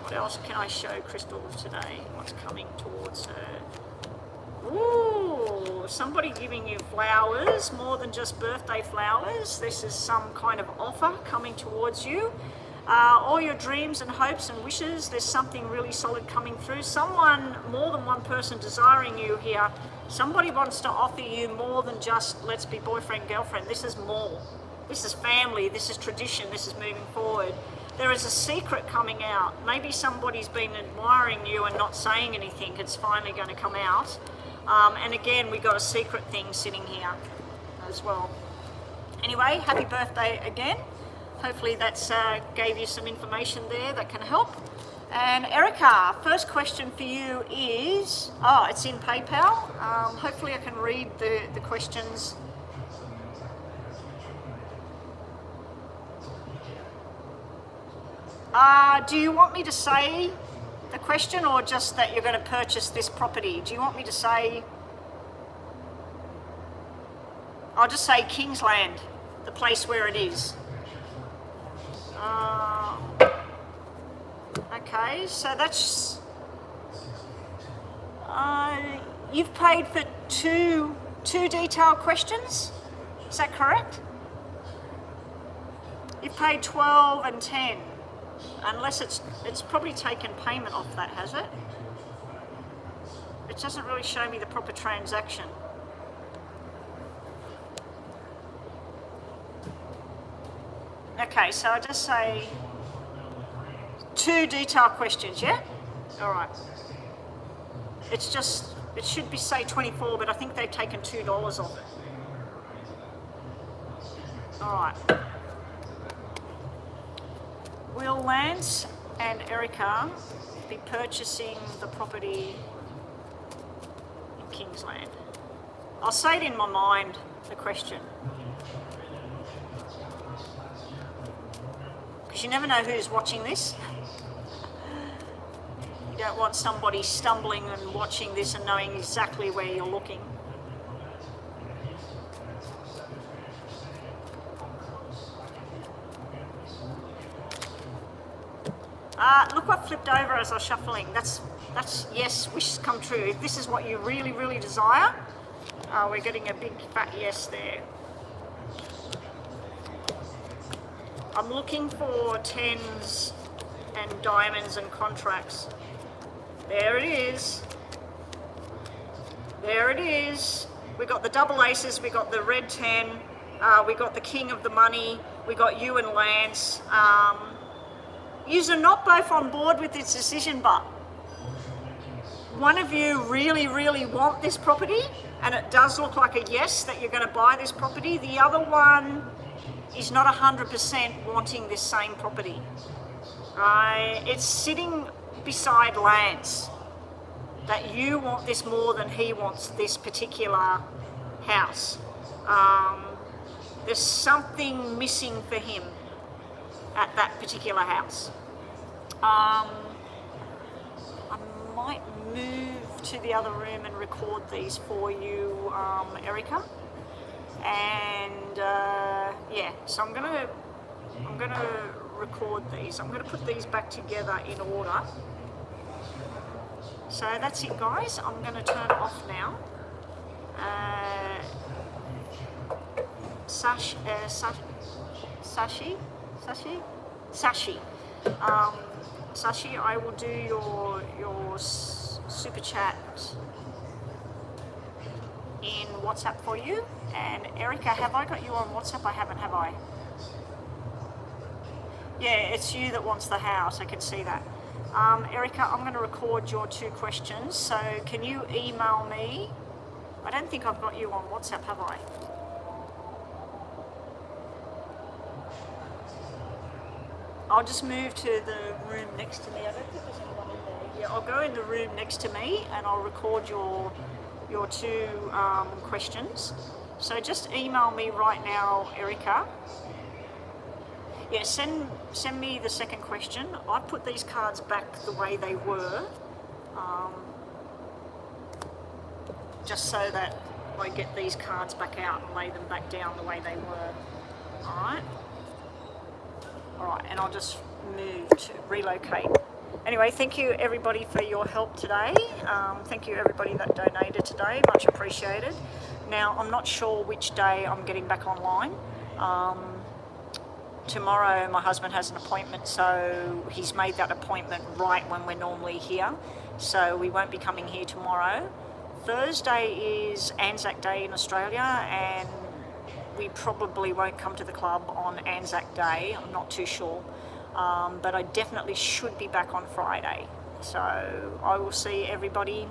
What else can I show Crystal today? What's coming towards her? Ooh, somebody giving you flowers, more than just birthday flowers. This is some kind of offer coming towards you. All your dreams and hopes and wishes, there's something really solid coming through. Someone, more than one person desiring you here. Somebody wants to offer you more than just let's be boyfriend, girlfriend. This is more. This is family, this is tradition, this is moving forward. There is a secret coming out. Maybe somebody's been admiring you and not saying anything. It's finally going to come out. And again, we got a secret thing sitting here as well. Anyway, happy birthday again. Hopefully that's gave you some information there that can help. And Erica, first question for you is, it's in PayPal. Hopefully I can read the questions. Do you want me to say the question or just that you're going to purchase this property? Do you want me to say, I'll just say Kingsland, the place where it is. Okay, so that's, you've paid for two detailed questions, is that correct? You've paid 12 and 10. Unless it's probably taken payment off that, has it? It doesn't really show me the proper transaction. Okay, so I just say 2 detailed questions, yeah? All right. It's just, it should be say 24, but I think they've taken $2 off it. All right. Will Lance and Erica be purchasing the property in Kingsland? I'll say it in my mind, the question. Because you never know who's watching this. You don't want somebody stumbling and watching this and knowing exactly where you're looking. Look what flipped over as I was shuffling. That's yes, wishes come true. If this is what you really, really desire, we're getting a big fat yes there. I'm looking for 10s and diamonds and contracts. There it is. There it is. We got the double aces, we got the red 10, we got the king of the money, we got you and Lance. You're not both on board with this decision, but one of you really, really want this property, and it does look like a yes that you're going to buy this property. The other one is not 100% wanting this same property. It's sitting beside Lance, that you want this more than he wants this particular house. There's something missing for him at that particular house. I might move to the other room and record these for you, Erica. And yeah, so I'm gonna record these. I'm gonna put these back together in order. So that's it, guys. I'm gonna turn it off now. Sashi. Sashi, I will do your super chat in WhatsApp for you. And Erica, have I got you on WhatsApp? I haven't, have I? Yeah, it's you that wants the house. I can see that. Erica, I'm going to record your 2 questions. So can you email me? I don't think I've got you on WhatsApp, have I? I'll just move to the room next to me. I don't think there's anyone in there. Yeah, I'll go in the room next to me and I'll record your 2 questions. So just email me right now, Erica. Yeah, send me the second question. I put these cards back the way they were, just so that I get these cards back out and lay them back down the way they were. All right, and I'll just move to relocate. Anyway, thank you everybody for your help today. Thank you everybody that donated today, much appreciated. Now, I'm not sure which day I'm getting back online. Tomorrow my husband has an appointment, so he's made that appointment right when we're normally here. So we won't be coming here tomorrow. Thursday is Anzac Day in Australia, and we probably won't come to the club on Anzac Day. I'm not too sure. But I definitely should be back on Friday. So I will see everybody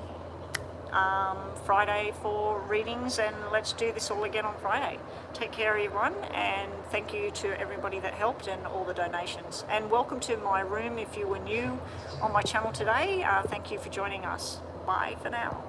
Friday for readings, and let's do this all again on Friday. Take care everyone, and thank you to everybody that helped and all the donations. And welcome to my room if you were new on my channel today. Thank you for joining us. Bye for now.